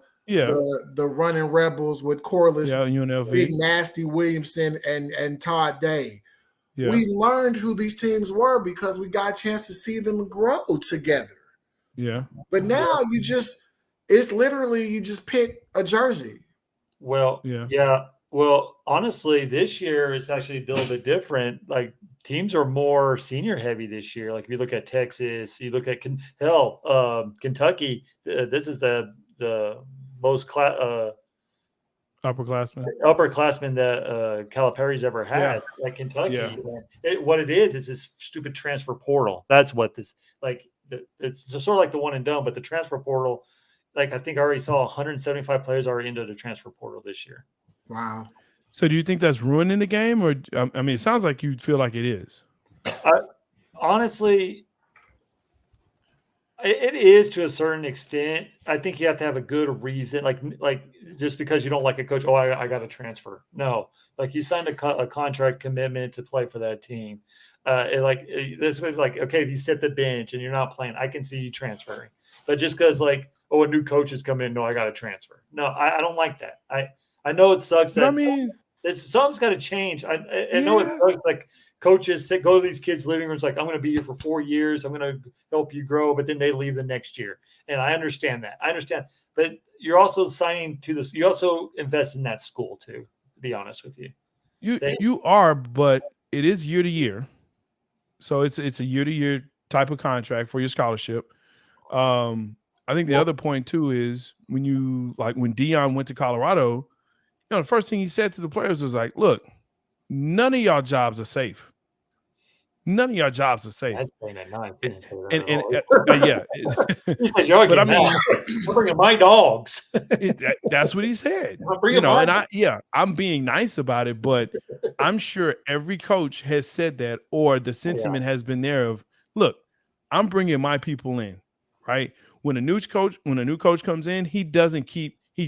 running Rebels with Corliss, UNLV. Big Nasty Williamson, and Todd Day. Yeah. We learned who these teams were because we got a chance to see them grow together. Yeah. But now it's literally you just pick a jersey. Well, yeah. Well, honestly, this year it's actually a little bit different. Like teams are more senior heavy this year. Like if you look at Texas, you look at Kentucky. This is the most upperclassmen that Calipari's ever had. Like Kentucky. Yeah. What it is this stupid transfer portal. That's what this it's sort of like the one and done, but the transfer portal. Like I think I already saw 175 players already into the transfer portal this year. Wow. So do you think that's ruining the game, or I mean, it sounds like you feel like it is. Honestly, it is to a certain extent. I think you have to have a good reason, like just because you don't like a coach. Oh, I got to transfer. No, like you signed a contract commitment to play for that team. This was like, okay, if you sit the bench and you're not playing, I can see you transferring. But just because a new coach is coming in, no, I got to transfer. No, I don't like that. I know it sucks. Something's got to change. I know it sucks. Like coaches go to these kids' living rooms, like I'm going to be here for 4 years. I'm going to help you grow, but then they leave the next year. And I understand that. But you're also signing to this. You also invest in that school too. To be honest with you, you are, but it is year to year. So it's a year to year type of contract for your scholarship. I think the other point too is when Deion went to Colorado. The first thing he said to the players was like, look, none of y'all jobs are safe. None of y'all jobs are safe. That's saying that nice. Yeah. He said, but I mean, I'm bringing my dogs. That's what he said. I'm being nice about it, but I'm sure every coach has said that, or the sentiment has been there of, look, I'm bringing my people in, right? When a new coach comes in, he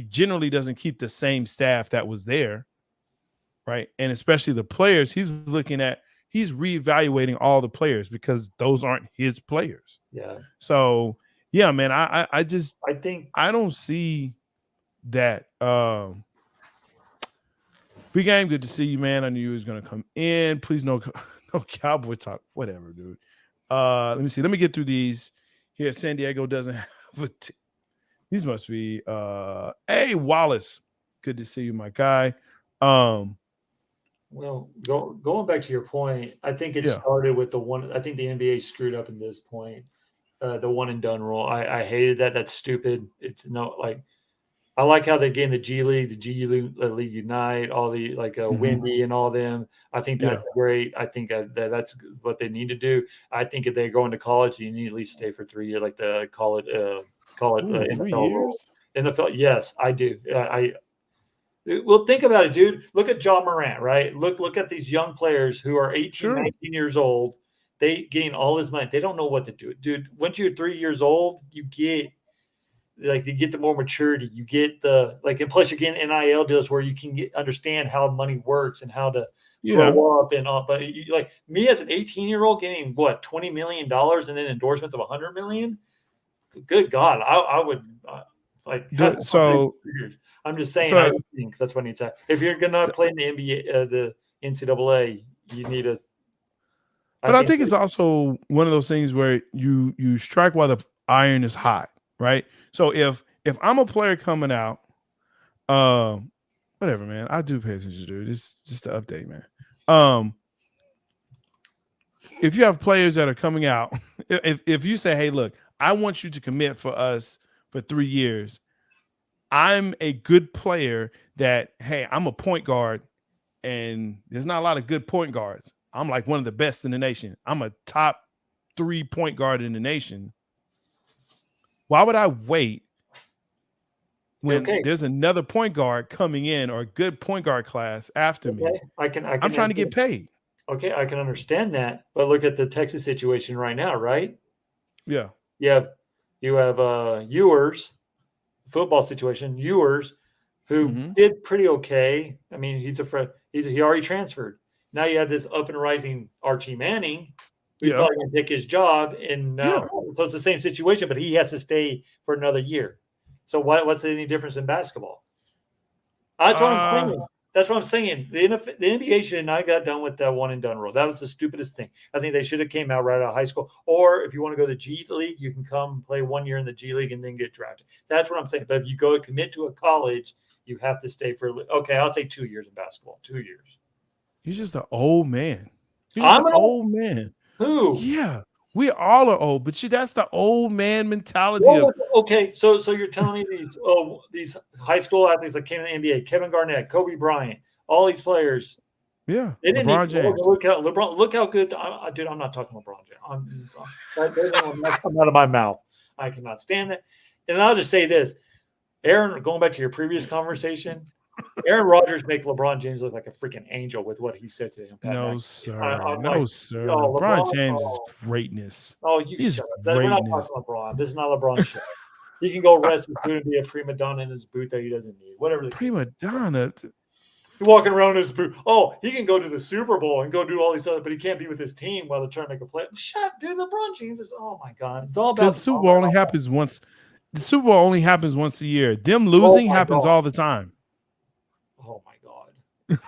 generally doesn't keep the same staff that was there, right? And especially the players, he's reevaluating all the players because those aren't his players. Yeah. So yeah, man, I think I don't see that. Big Game, good to see you, man. I knew you was gonna come in. Please no Cowboy talk, whatever, dude. Let me see. Let me get through these. Here, San Diego doesn't have these must be hey Wallace. Good to see you, my guy. Well, going back to your point, I think it started with the one. I think the NBA screwed up in this point. The one and done rule. I hated that. That's stupid. It's I like how they gained the G League, the G League Unite, all the Wendy and all them. I think that's great. I think that's what they need to do. I think if they go into college, you need to at least stay for 3 years, like the call it NFL rules. NFL, yes, I do. Well, think about it, dude. Look at John Morant, right? Look at these young players who are 18, 19 years old. they gain all this money. They don't know what to do. Dude, once you're 3 years old, you get the more maturity. You get and plus you're getting NIL deals where you can understand how money works and how to grow up and all. But like me as an 18-year-old getting what $20 million and then endorsements of $100 million. Good God, I would so. I'm just saying. So, I think that's what I need to. If you're gonna play in the NBA, the NCAA, you need a. But I think it's also one of those things where you strike while the iron is hot, right? So if I'm a player coming out, whatever, man, I do pay attention, dude. It's just the update, man. If you have players that are coming out, if you say, hey, look, I want you to commit for us for 3 years, I'm a good player that, hey, I'm a point guard, and there's not a lot of good point guards. I'm like one of the best in the nation. I'm a top 3 point guard in the nation. Why would I wait when there's another point guard coming in or a good point guard class after me? I'm trying to get paid. Okay, I can understand that, but look at the Texas situation right now, right? Yeah. You have Ewers, football situation, Ewers, who did pretty okay. I mean, he already transferred. Now you have this up and rising Archie Manning, who's probably going to take his job, and so it's the same situation, but he has to stay for another year. So what's any difference in basketball? That's what I'm saying. That's what I'm saying. The NBA should not got done with that one and done rule. That was the stupidest thing. I think they should have came out right out of high school. Or if you want to go to the G League, you can come play 1 year in the G League and then get drafted. That's what I'm saying. But if you go commit to a college, you have to stay for I'll say 2 years in basketball. 2 years. You're just an old man. I'm an old man. Who? Yeah. We all are old, but that's the old man mentality. Okay, so you're telling me these high school athletes that came in the NBA, Kevin Garnett, Kobe Bryant, all these players. Yeah, they didn't LeBron James. Look how good. Dude, I'm not talking LeBron James. I'm out of my mouth. I cannot stand that. And I'll just say this, Aaron. Going back to your previous conversation, Aaron Rodgers make LeBron James look like a freaking angel with what he said to him. No, sir. LeBron James is greatness. Oh, shut up. We're not talking LeBron. This is not LeBron's show. He can go rest his boot and be a prima donna in his boot that he doesn't need. Whatever. Prima donna. He's walking around in his boot. Oh, he can go to the Super Bowl and go do all these other, but he can't be with his team while they're trying to make a play. Dude. LeBron James is. Oh my God. It's all about the Super Bowl only happens once. The Super Bowl only happens once a year. Them losing happens all the time. Oh my God.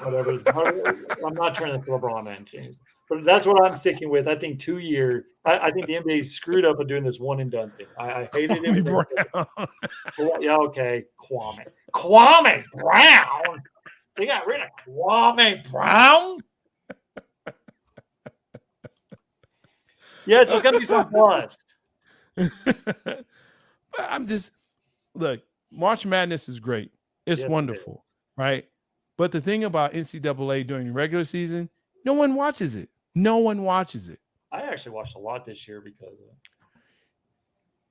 Whatever. I'm not trying to LeBron and James. But that's what I'm sticking with. I think 2 years. I think the NBA screwed up at doing this one and done thing. I hated it. Yeah, okay. Kwame Brown. They got rid of Kwame Brown. Yeah, so it's gonna be some bust. I'm just look. March Madness is great. It's wonderful, right? But the thing about NCAA during the regular season, no one watches it. No one watches it. I actually watched a lot this year because of it.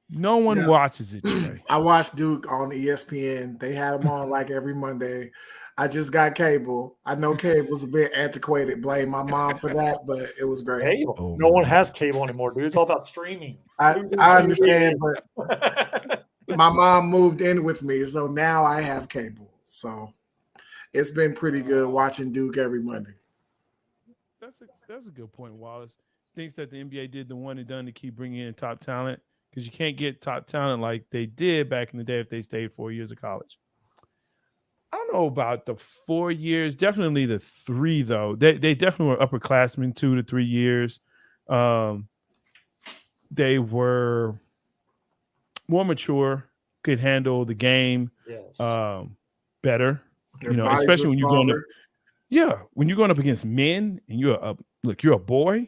No one watches it, Trey. I watched Duke on ESPN. They had them on like every Monday. I just got cable. I know cable's a bit antiquated. Blame my mom for that, but it was great. Cable. No one has cable anymore, dude. It's all about streaming. I understand, but my mom moved in with me, so now I have cable. So it's been pretty good watching Duke every Monday. That's a good point, Wallace. Thinks that the NBA did the one and done to keep bringing in top talent because you can't get top talent like they did back in the day if they stayed 4 years of college. I don't know about the 4 years. Definitely the 3, though. They definitely were upperclassmen 2 to 3 years. They were more mature, could handle the game better. Especially when you're going up. Yeah, when you're going up against men and you're a boy.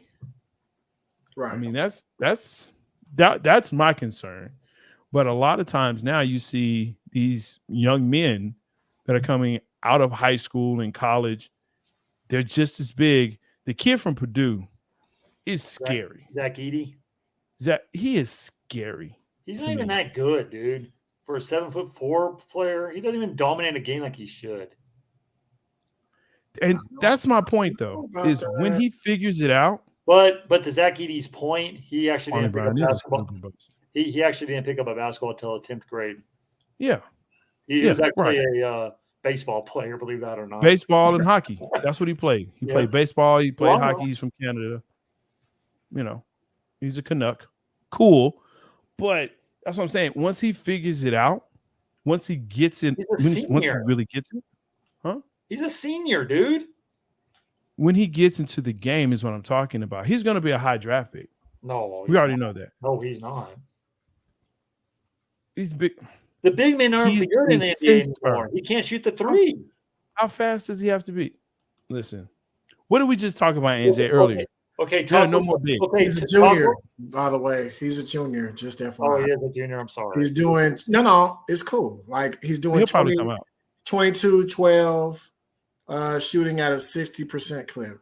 Right. I mean, that's my concern. But a lot of times now you see these young men that are coming out of high school and college. They're just as big. The kid from Purdue is scary. Zach Edey. He is scary. He's not even that good, dude. For a 7'4" player, he doesn't even dominate a game like he should. And that's my point, though, is when he figures it out, But to Zach Edey's point, he actually didn't pick up Brown is a basketball. stupid bust. He actually didn't pick up a basketball until 10th grade. Yeah. He was actually a baseball player, believe that or not. Baseball and hockey. That's what he played. He played baseball. He played hockey. He's from Canada. He's a Canuck. Cool. But that's what I'm saying. Once he figures it out, once he gets in, once he really gets it, He's a senior, dude. When he gets into the game is what I'm talking about. He's going to be a high draft pick. No. We already know that. No, he's not. He's big. The big men aren't good in the NBA anymore. He can't shoot the three. How fast does he have to be? Listen, what did we just talk about, NJ, earlier? Okay, no more big. Okay, he's a junior, by the way. He's a junior, just FYI. Oh, he is a junior. I'm sorry. He's doing no, it's cool. Like he's doing 22, 12, shooting at a 60% clip.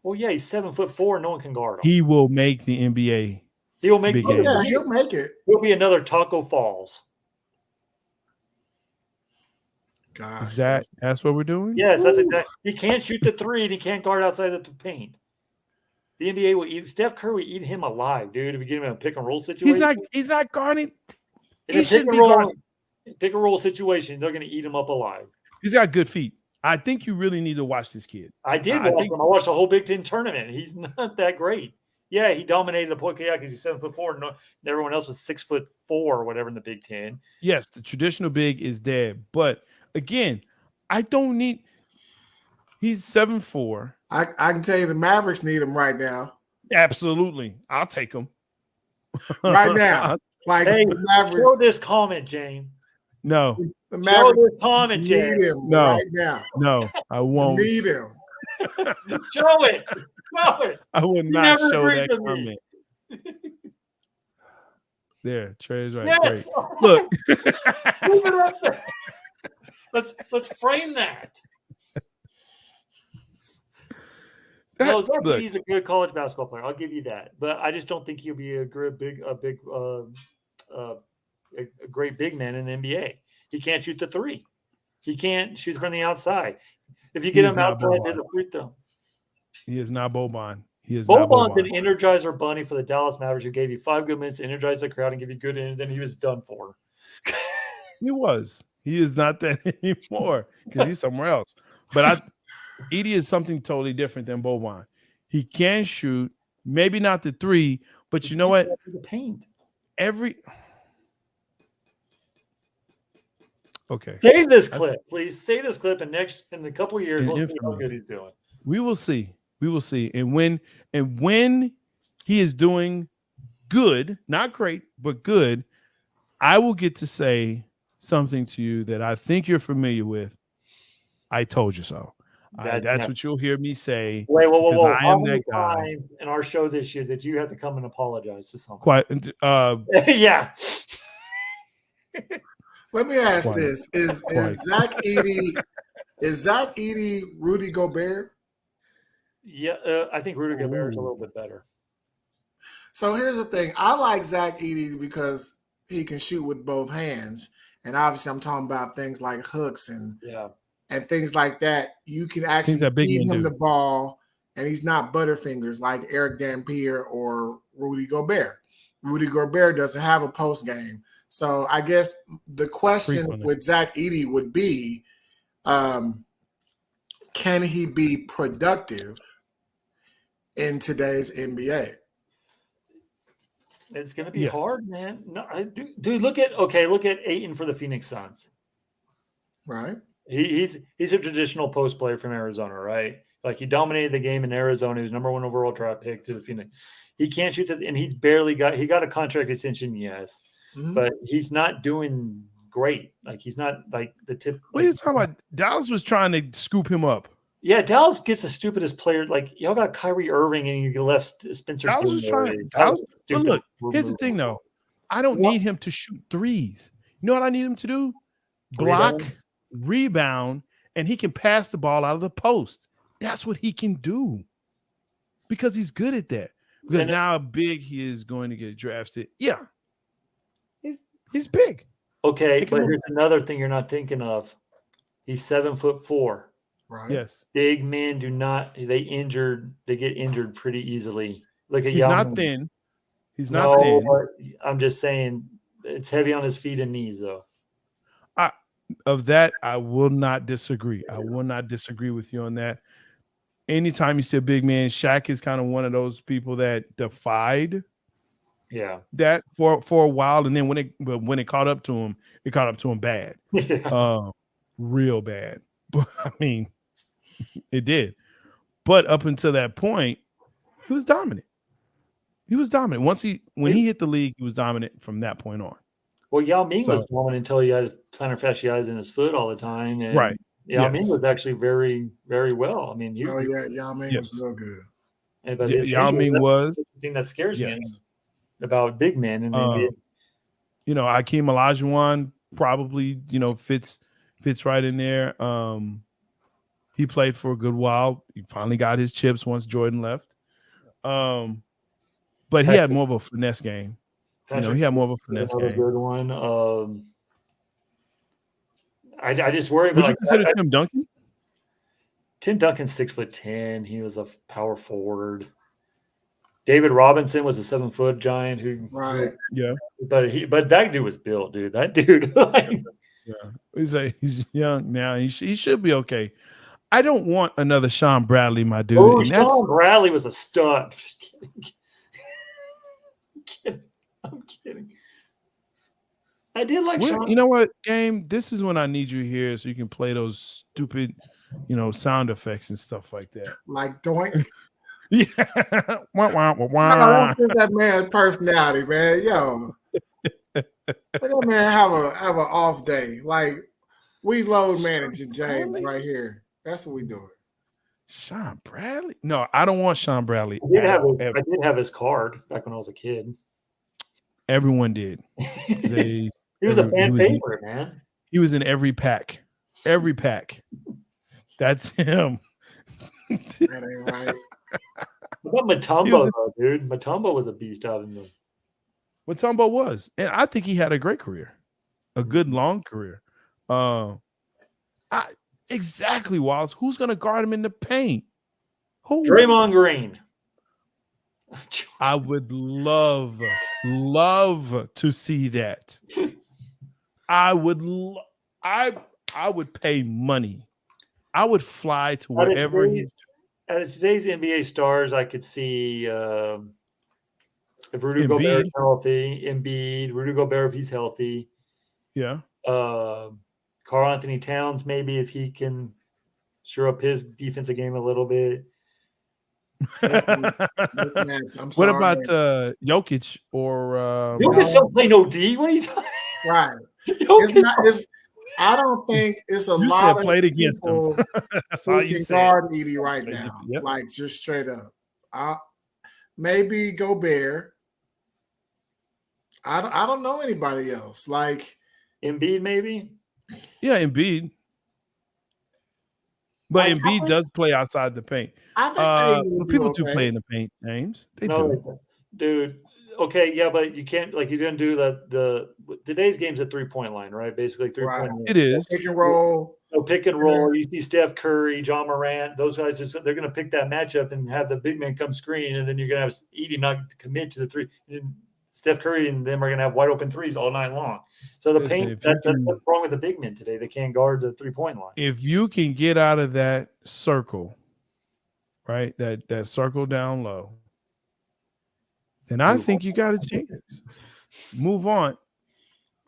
Well, yeah, he's 7'4". No one can guard him. He will make the NBA. He will make. He'll make it. He'll be another Taco Falls. Gosh, that's what we're doing? Yes, that's exactly. He can't shoot the three, and he can't guard outside of the paint. The NBA will eat Steph Curry will eat him alive, dude. If you get him in a pick and roll situation, he's not guarding. He shouldn't be guarding. Pick and roll situation, they're going to eat him up alive. He's got good feet. I think you really need to watch this kid. I did watch him. I watched the whole Big Ten tournament. He's not that great. Yeah, he dominated the point because he's 7'4", and everyone else was 6'4" or whatever in the Big Ten. Yes, the traditional big is dead, but again, I don't need. He's 7'4". I can tell you the Mavericks need him right now. Absolutely, I'll take him right now. Like hey, the Mavericks. Show this comment, James. No, the Mavericks show this comment, James. Need him right now. No, I won't. Need him. Show it. Show it. I would not show that comment. There, Trey's right. Yes. Great. Look. Move it up there. Let's frame that. No, he's a good college basketball player. I'll give you that, but I just don't think he'll be a great big man in the NBA. He can't shoot the three. He can't shoot from the outside. If you get him outside to the free throw, he is not Boban. He is Boban's an Energizer bunny for the Dallas Mavericks who gave you 5 good minutes to energize the crowd and give you good, and then he was done for. He was. He is not that anymore because he's somewhere else. But Edey is something totally different than Boban. He can shoot, maybe not the three, but you know what? The paint. Okay. Save this clip, please. Save this clip, and in a couple of years, we'll see how good he's doing. We will see. We will see. And when he is doing good, not great, but good, I will get to say something to you that I think you're familiar with. I told you so. That's what you'll hear me say. Wait, whoa. I am that guy. In our show this year that you have to come and apologize to someone. Quite. Yeah. Let me ask this: Is Zach Edey Rudy Gobert? Yeah, I think Rudy Gobert is a little bit better. So here's the thing: I like Zach Edey because he can shoot with both hands, and obviously, I'm talking about things like hooks and things like that. You can actually feed him the ball, and he's not butterfingers like Eric Dampier or Rudy Gobert. Rudy Gobert doesn't have a post game. So I guess the question with Zach Edey would be, can he be productive in today's NBA? It's going to be hard, man. No, dude, look at Ayton for the Phoenix Suns. Right. He's a traditional post player from Arizona, right? Like he dominated the game in Arizona. He was #1 overall draft pick to the Phoenix. He can't shoot and he got a contract extension, yes. Mm-hmm. But he's not doing great. Like he's not like the tip. What are you talking about? Dallas was trying to scoop him up. Yeah, Dallas gets the stupidest player. Like y'all got Kyrie Irving and you left Spencer. Dallas was trying. But look, here's the thing though. I don't need him to shoot threes. You know what I need him to do? Block, rebound, and he can pass the ball out of the post. That's what he can do. Because he's good at that. Because now how big he is going to get drafted. Yeah. He's big. Okay, but here's another thing you're not thinking of. He's 7'4". right? Yes. Big men they get injured pretty easily. Look at He's Yao not Ming. thin. He's not No, thin. but I'm just saying it's heavy on his feet and knees, though. Of that, I will not disagree. I will not disagree with you on that. Anytime you see a big man, Shaq is kind of one of those people that defied Yeah. that for a while, and then when it caught up to him, it caught up to him bad, Yeah. real bad. But I mean, it did. But up until that point, he was dominant. He was dominant. When he hit the league, he was dominant from that point on. Well, Yao Ming was So dominant until he had plantar fasciitis in his foot all the time, and right, Yao Ming yes, was actually very, very well. I mean, Oh yeah, Yao Ming was yes. real good. but his Yao injury, Ming that's was the thing that scares me yes. about big men in the NBA. Akeem Olajuwon probably fits right in there. He played for a good while. He finally got his chips once Jordan left. But he had more of a finesse game. Patrick, He had more of a finesse another game. good one. I just worry Would about you consider Tim Duncan? Tim Duncan's 6'10". He was a power forward. David Robinson was a 7-foot giant who, Right. Yeah. But that dude was built, dude. That dude, Yeah. He's young now. He should be okay. I don't want another Sean Bradley, my dude. And Sean Bradley was a stud. Just kidding. I'm kidding. I did like Sean. You know what, Game? This is when I need you here so you can play those stupid, sound effects and stuff like that. Like doink. Yeah. Wah, wah, wah, wah. No, don't fit that man's personality, man. Yo. Let that man have an off day. Like we load managing James right here. That's what we doing. Sean Bradley? No, I don't want Sean Bradley. I did have his card back when I was a kid. Everyone did. He was a fan favorite, man. He was in every pack. Every pack. That's him. That ain't right. What about Mutombo, though, dude? Mutombo was a beast out in the. Mutombo was, and I think he had a great career, a good long career. Exactly, Wallace. Who's going to guard him in the paint? Who? Draymond Green. I would love to see that. I would pay money. I would fly to wherever he's. At today's NBA stars, I could see if Rudy Gobert is healthy, Embiid, Rudy Gobert if he's healthy. Yeah. Karl Anthony Towns, maybe if he can shore up his defensive game a little bit. What about Jokic or Jokic don't play no D? What are you talking? Right. I don't think it's a lot of played against people him. That's who all you can said. guard Edie right now. Yep. Like just straight up. Maybe Gobert. I don't know anybody else. Like Embiid, maybe. Yeah, Embiid. But Embiid does play outside the paint. I think people do play in the paint, James. They do. Dude. Okay, yeah, but you can't you didn't do the today's game's a 3-point line, right? Basically 3-point line. It is. Pick and roll. So pick and roll. You see Steph Curry, John Morant, those guys they're gonna pick that matchup and have the big man come screen, and then you're gonna have Edie not commit to the three. And Steph Curry and them are gonna have wide open threes all night long. So the paint that's what's wrong with the big men today. They can't guard the 3-point line. If you can get out of that circle, right? That circle down low. Then I think you got a chance. Move on.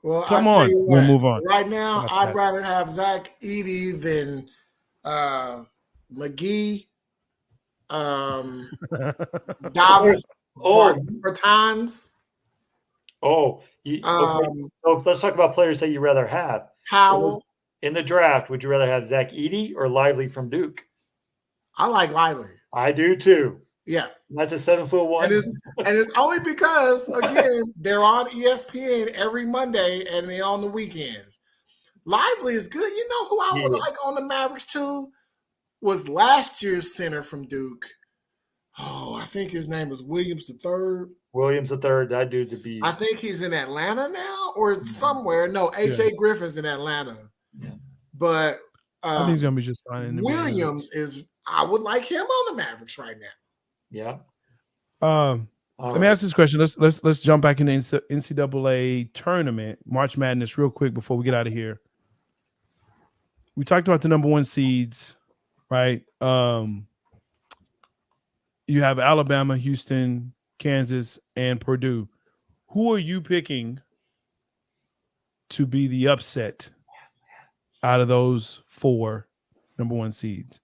Well, come on. We'll move on. Right now, I'd rather have Zach Edey than McGee, Davis, Bertans. Okay. So let's talk about players that you rather have. Howell. In the draft, would you rather have Zach Edey or Lively from Duke? I like Lively. I do too. Yeah. That's a 7'1". And it's only because, again, they're on ESPN every Monday and they're on the weekends. Lively is good. You know who I would like on the Mavericks too? Was last year's center from Duke. Oh, I think his name was Williams III. Williams III. That dude's a beast. I think he's in Atlanta now or somewhere. No, H.A. Griffin's in Atlanta. Yeah. But I think he's gonna be just fine in the beginning. Williams is. I would like him on the Mavericks right now. Yeah. Let me ask this question. Let's jump back into NCAA tournament, March Madness, real quick before we get out of here. We talked about the number 1 seeds, right? You have Alabama, Houston, Kansas, and Purdue. Who are you picking to be the upset out of those 4 number 1 seeds?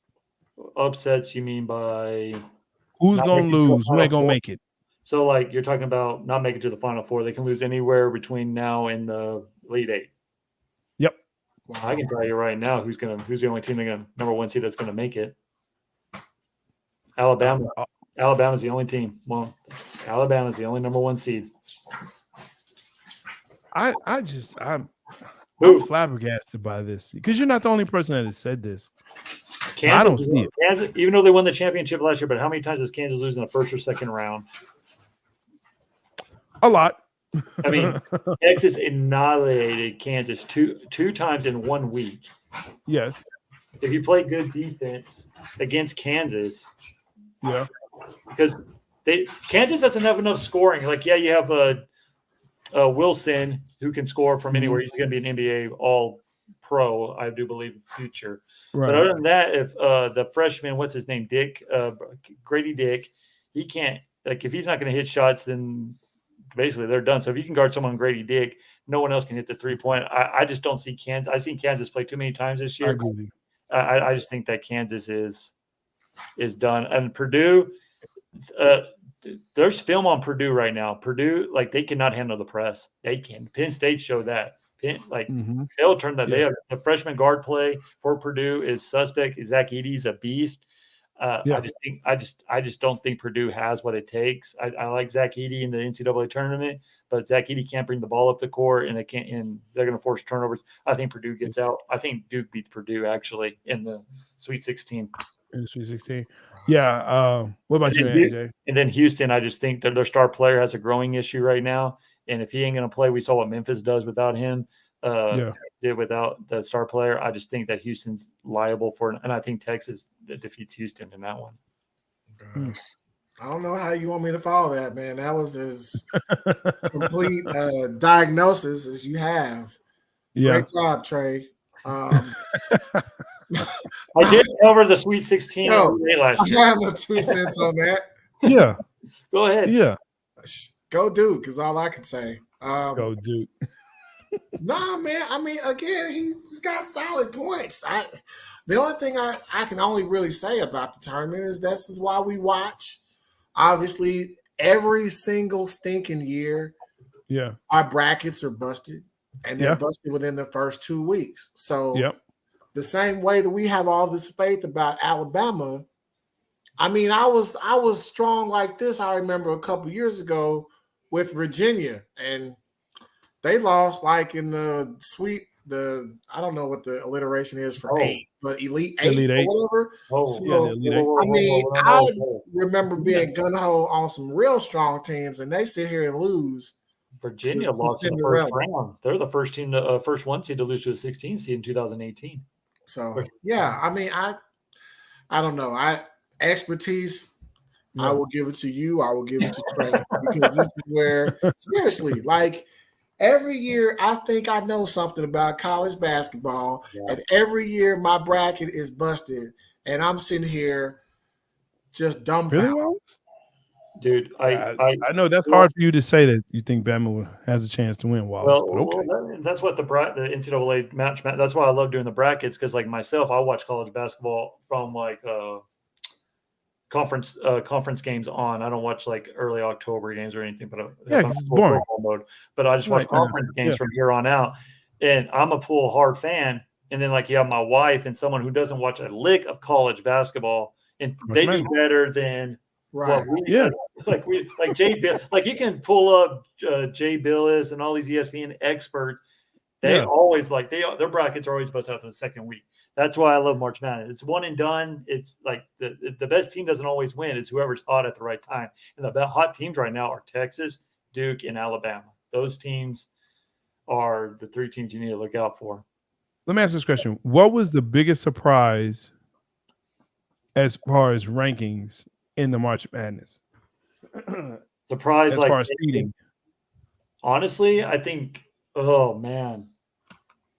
Upsets, you mean by who's going to lose? Who ain't going to make it? So, like, you're talking about not making it to the Final Four. They can lose anywhere between now and the Elite Eight. Yep. Wow. I can tell you right now who's the only team number 1 seed that's going to make it. Alabama. Alabama's the only team. Well, Alabama's the only number 1 seed. I'm flabbergasted by this because you're not the only person that has said this. Kansas, I don't see it. Kansas, even though they won the championship last year, but how many times does Kansas lose in the first or second round? A lot. I mean, Texas annihilated Kansas two times in 1 week. Yes. If you play good defense against Kansas, yeah, because Kansas doesn't have enough scoring. Like, yeah, you have Wilson who can score from anywhere. He's going to be an NBA All-Pro, I do believe, in the future. Right. But other than that, if the freshman, what's his name, Grady Dick, he can't. Like, if he's not going to hit shots, then basically they're done. So if you can guard someone Grady Dick, no one else can hit the 3-point. I just don't see Kansas. I've seen Kansas play too many times this year. I just think that Kansas is done. And Purdue, there's film on Purdue right now. Purdue, like, they cannot handle the press. They can. Penn State showed that. They'll turn that. Yeah. They have the freshman guard play for Purdue is suspect. Zach Edey's a beast. I just don't think Purdue has what it takes. I like Zach Edey in the NCAA tournament, but Zach Edey can't bring the ball up the court, and they're going to force turnovers. I think Purdue gets out. I think Duke beats Purdue actually in the Sweet 16. In the Sweet 16, yeah. What about you, AJ? And then Houston, I just think that their star player has a growing issue right now, and if he ain't going to play, we saw what Memphis does without him. Did without the star player. I just think that Houston's liable for it, and I think Texas defeats Houston in that one. I don't know how you want me to follow that, man. That was as complete diagnosis as you have. Yeah. Great job, Trey. I did cover the Sweet 16 last year. I have no 2 cents on that. Yeah. Go ahead. Yeah. Go Duke is all I can say. Go Duke. Nah, man. I mean, again, he's got solid points. The only thing I can only really say about the tournament is this is why we watch. Obviously, every single stinking year, our brackets are busted, and they're busted within the first 2 weeks. So the same way that we have all this faith about Alabama, I mean, I was strong like this. I remember a couple years ago with Virginia, and they lost like in the I don't know what the alliteration is for 8, but Elite Eight or whatever. I remember being gun-ho on some real strong teams, and they sit here and lose. Virginia lost in the first round. They're the first team, first 1 seed to lose to a 16 seed in 2018. So, yeah, I mean, I don't know. Expertise, I will give it to you. I will give it to Trey because this is where, seriously, like, every year, I think I know something about college basketball, and every year my bracket is busted, and I'm sitting here just dumbfounded. Really? Dude, I know that's hard for you to say that you think Bama has a chance to win, Wallace. Well, that's what the NCAA match. That's why I love doing the brackets because, like myself, I watch college basketball from like conference games on. I don't watch like early October games or anything, but it's boring mode. But I just watch conference games from here on out, and I'm a full hard fan. And then like you have my wife and someone who doesn't watch a lick of college basketball, and they do better than what we do. Like Jay Bill, like you can pull up Jay Billis and all these ESPN experts. They always their brackets are always busted out in the second week. That's why I love March Madness. It's one and done. It's like the best team doesn't always win. It's whoever's hot at the right time. And the hot teams right now are Texas, Duke, and Alabama. Those teams are the 3 teams you need to look out for. Let me ask this question: what was the biggest surprise as far as rankings in the March Madness? Surprise, As like far as seeding, honestly, I think. Oh man,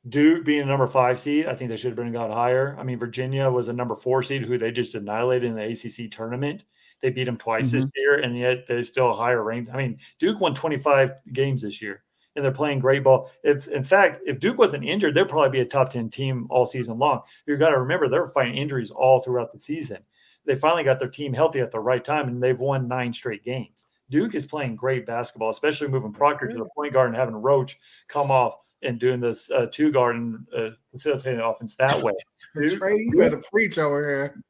Duke being a number 5 seed, I think they should have been got higher. I mean, Virginia was a number 4 seed who they just annihilated in the ACC tournament. They beat them twice this year, and yet they're still higher ranked. I mean, Duke won 25 games this year, and they're playing great ball. If in fact, if Duke wasn't injured, they'd probably be a top 10 team all season long. You got to remember they were fighting injuries all throughout the season. They finally got their team healthy at the right time, and they've won 9 straight games. Duke is playing great basketball, especially moving Proctor to the point guard and having Roach come off and doing this 2-guard and facilitating offense that way. Trey, you better preach over here.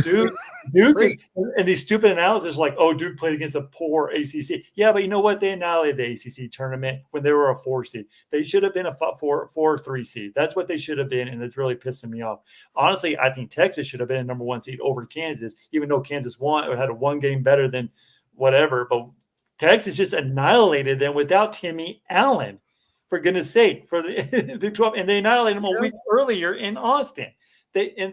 Duke is, and these stupid analysis like, oh, Duke played against a poor ACC. Yeah, but you know what? They annihilated the ACC tournament when they were a 4 seed. They should have been a 4-3 seed. That's what they should have been, and it's really pissing me off. Honestly, I think Texas should have been a number 1 seed over Kansas, even though Kansas had a 1 game better than whatever. But Texas just annihilated them without Timmy Allen. For goodness sake, for the Big 12, and they annihilated them a week earlier in Austin.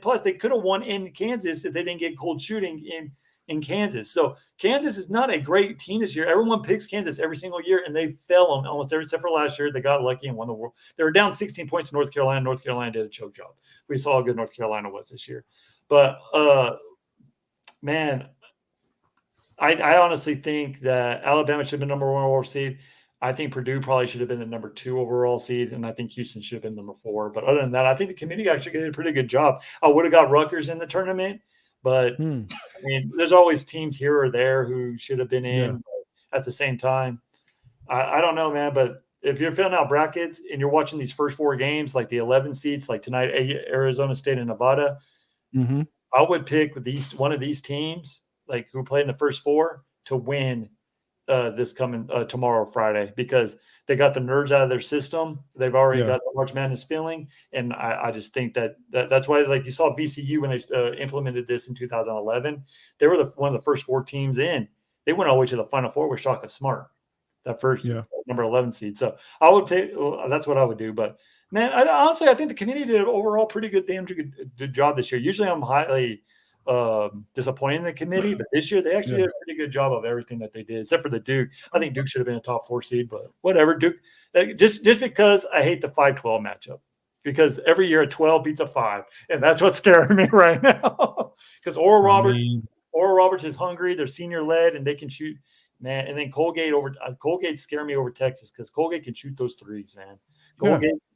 Plus they could have won in Kansas if they didn't get cold shooting in Kansas. So Kansas is not a great team this year. Everyone picks Kansas every single year, and they fell on almost every except for last year. They got lucky and won the world. They were down 16 points to North Carolina. North Carolina did a choke job. We saw how good North Carolina was this year. But man, I honestly think that Alabama should have been number 1 overall seed. I think Purdue probably should have been the number 2 overall seed, and I think Houston should have been number 4. But other than that, I think the committee actually did a pretty good job. I would have got Rutgers in the tournament, but I mean, there's always teams here or there who should have been in. But at the same time, I don't know, man. But if you're filling out brackets and you're watching these first 4 games, like the 11 seeds, like tonight, Arizona State and Nevada, I would pick one of these teams, like who play in the first 4, to win this coming tomorrow, Friday, because they got the nerds out of their system. They've already got the March Madness feeling, and I just think that's why, like you saw VCU when they implemented this in 2011, they were one of the first 4 teams in. They went all the way to the Final Four with Shaka Smart, that first number 11 seed. So I would pick. That's what I would do. But man, honestly, I think the committee did an overall pretty damn good job this year. Usually, I'm highly disappointed in the committee, but this year they actually did a pretty good job of everything that they did, except for the Duke. I think Duke should have been a top 4 seed, but whatever. Duke, just because I hate the 5-12 matchup, because every year a 12 beats a 5, and that's what's scaring me right now. Because Oral Roberts is hungry. They're senior led, and they can shoot, man. And then Colgate scare me over Texas because Colgate can shoot those threes, man.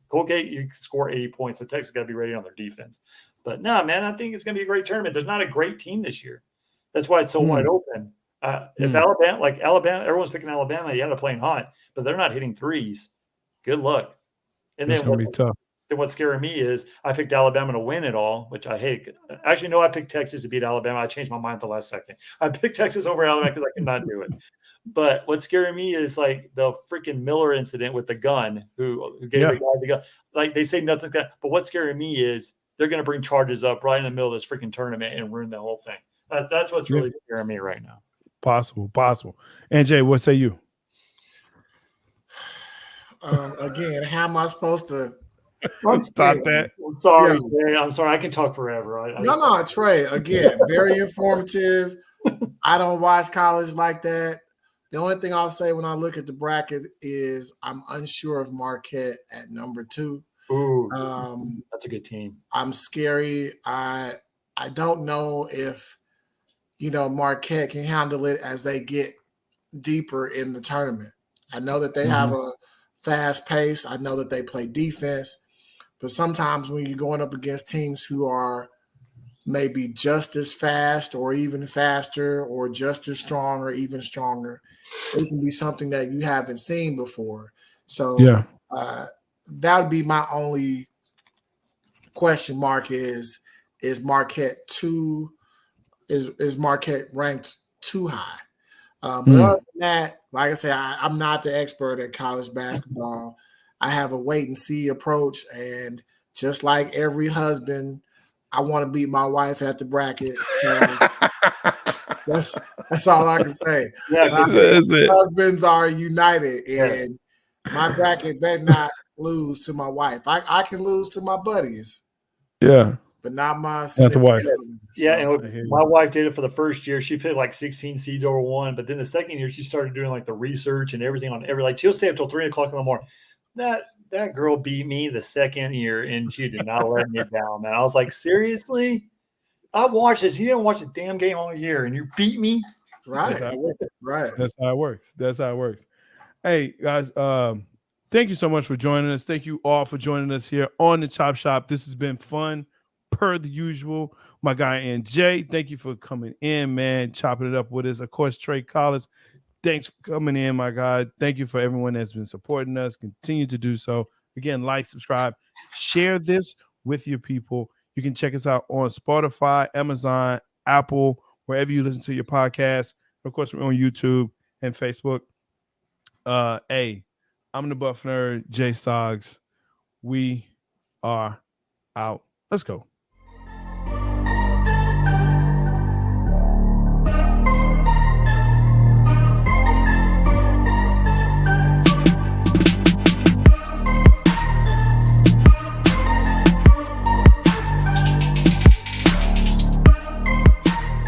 Colgate, you can score 80 points, so Texas got to be ready on their defense. But no, man, I think it's going to be a great tournament. There's not a great team this year. That's why it's so wide open. If Alabama, everyone's picking Alabama. Yeah, they're playing hot, but they're not hitting threes. Good luck. And it's going to be tough. Then what's scaring me is I picked Alabama to win it all, which I hate. Actually, no, I picked Texas to beat Alabama. I changed my mind at the last second. I picked Texas over Alabama because I could not do it. But what's scaring me is like the freaking Miller incident with the gun, who gave the guy the gun. Like they say nothing's going to, but what's scaring me is they're going to bring charges up right in the middle of this freaking tournament and ruin the whole thing. That's what's really scaring me right now. Possible. And Jay, what say you? Again, how am I supposed to stop that? I'm sorry, Jay. I'm sorry. I can talk forever. No, Trey. Again, very informative. I don't watch college like that. The only thing I'll say when I look at the bracket is I'm unsure of Marquette at number 2. Ooh, that's a good team. I'm scary. I don't know if Marquette can handle it as they get deeper in the tournament. I know that they have a fast pace. I know that they play defense, but sometimes when you're going up against teams who are maybe just as fast or even faster or just as strong or even stronger, it can be something that you haven't seen before. So that would be my only question mark is Marquette is Marquette ranked too high? But other than that, like I said, I'm not the expert at college basketball. I have a wait and see approach, and just like every husband, I want to beat my wife at the bracket. That's all I can say. Yeah, husbands are united, and my bracket better not lose to my wife. I can lose to my buddies, Yeah. but not my Not the wife. Yeah, So, and my wife did it for the first year. She picked like 16 seeds over one, but then the second year she started doing like the research and everything on every. Like she'll stay up till 3 o'clock in the morning. That girl beat me the second year, and she did not let me down. Man, I was like, seriously, I watched this. You didn't watch a damn game all year, and you beat me. right, That's how it works. right. That's how it works. That's how it works. Hey guys, thank you so much for joining us. Thank you all for joining us here on the Chop Shop. This has been fun, per the usual. My guy NJ, thank you for coming in, man, chopping it up with us. Of course, Trey Collis, thanks for coming in, my guy. Thank you for everyone that's been supporting us. Continue to do so. Again, like, subscribe, share this with your people. You can check us out on Spotify, Amazon, Apple, wherever you listen to your podcast. Of course, we're on YouTube and Facebook. Hey, I'm the Buff Nerd, J-Stogs. We are out. Let's go.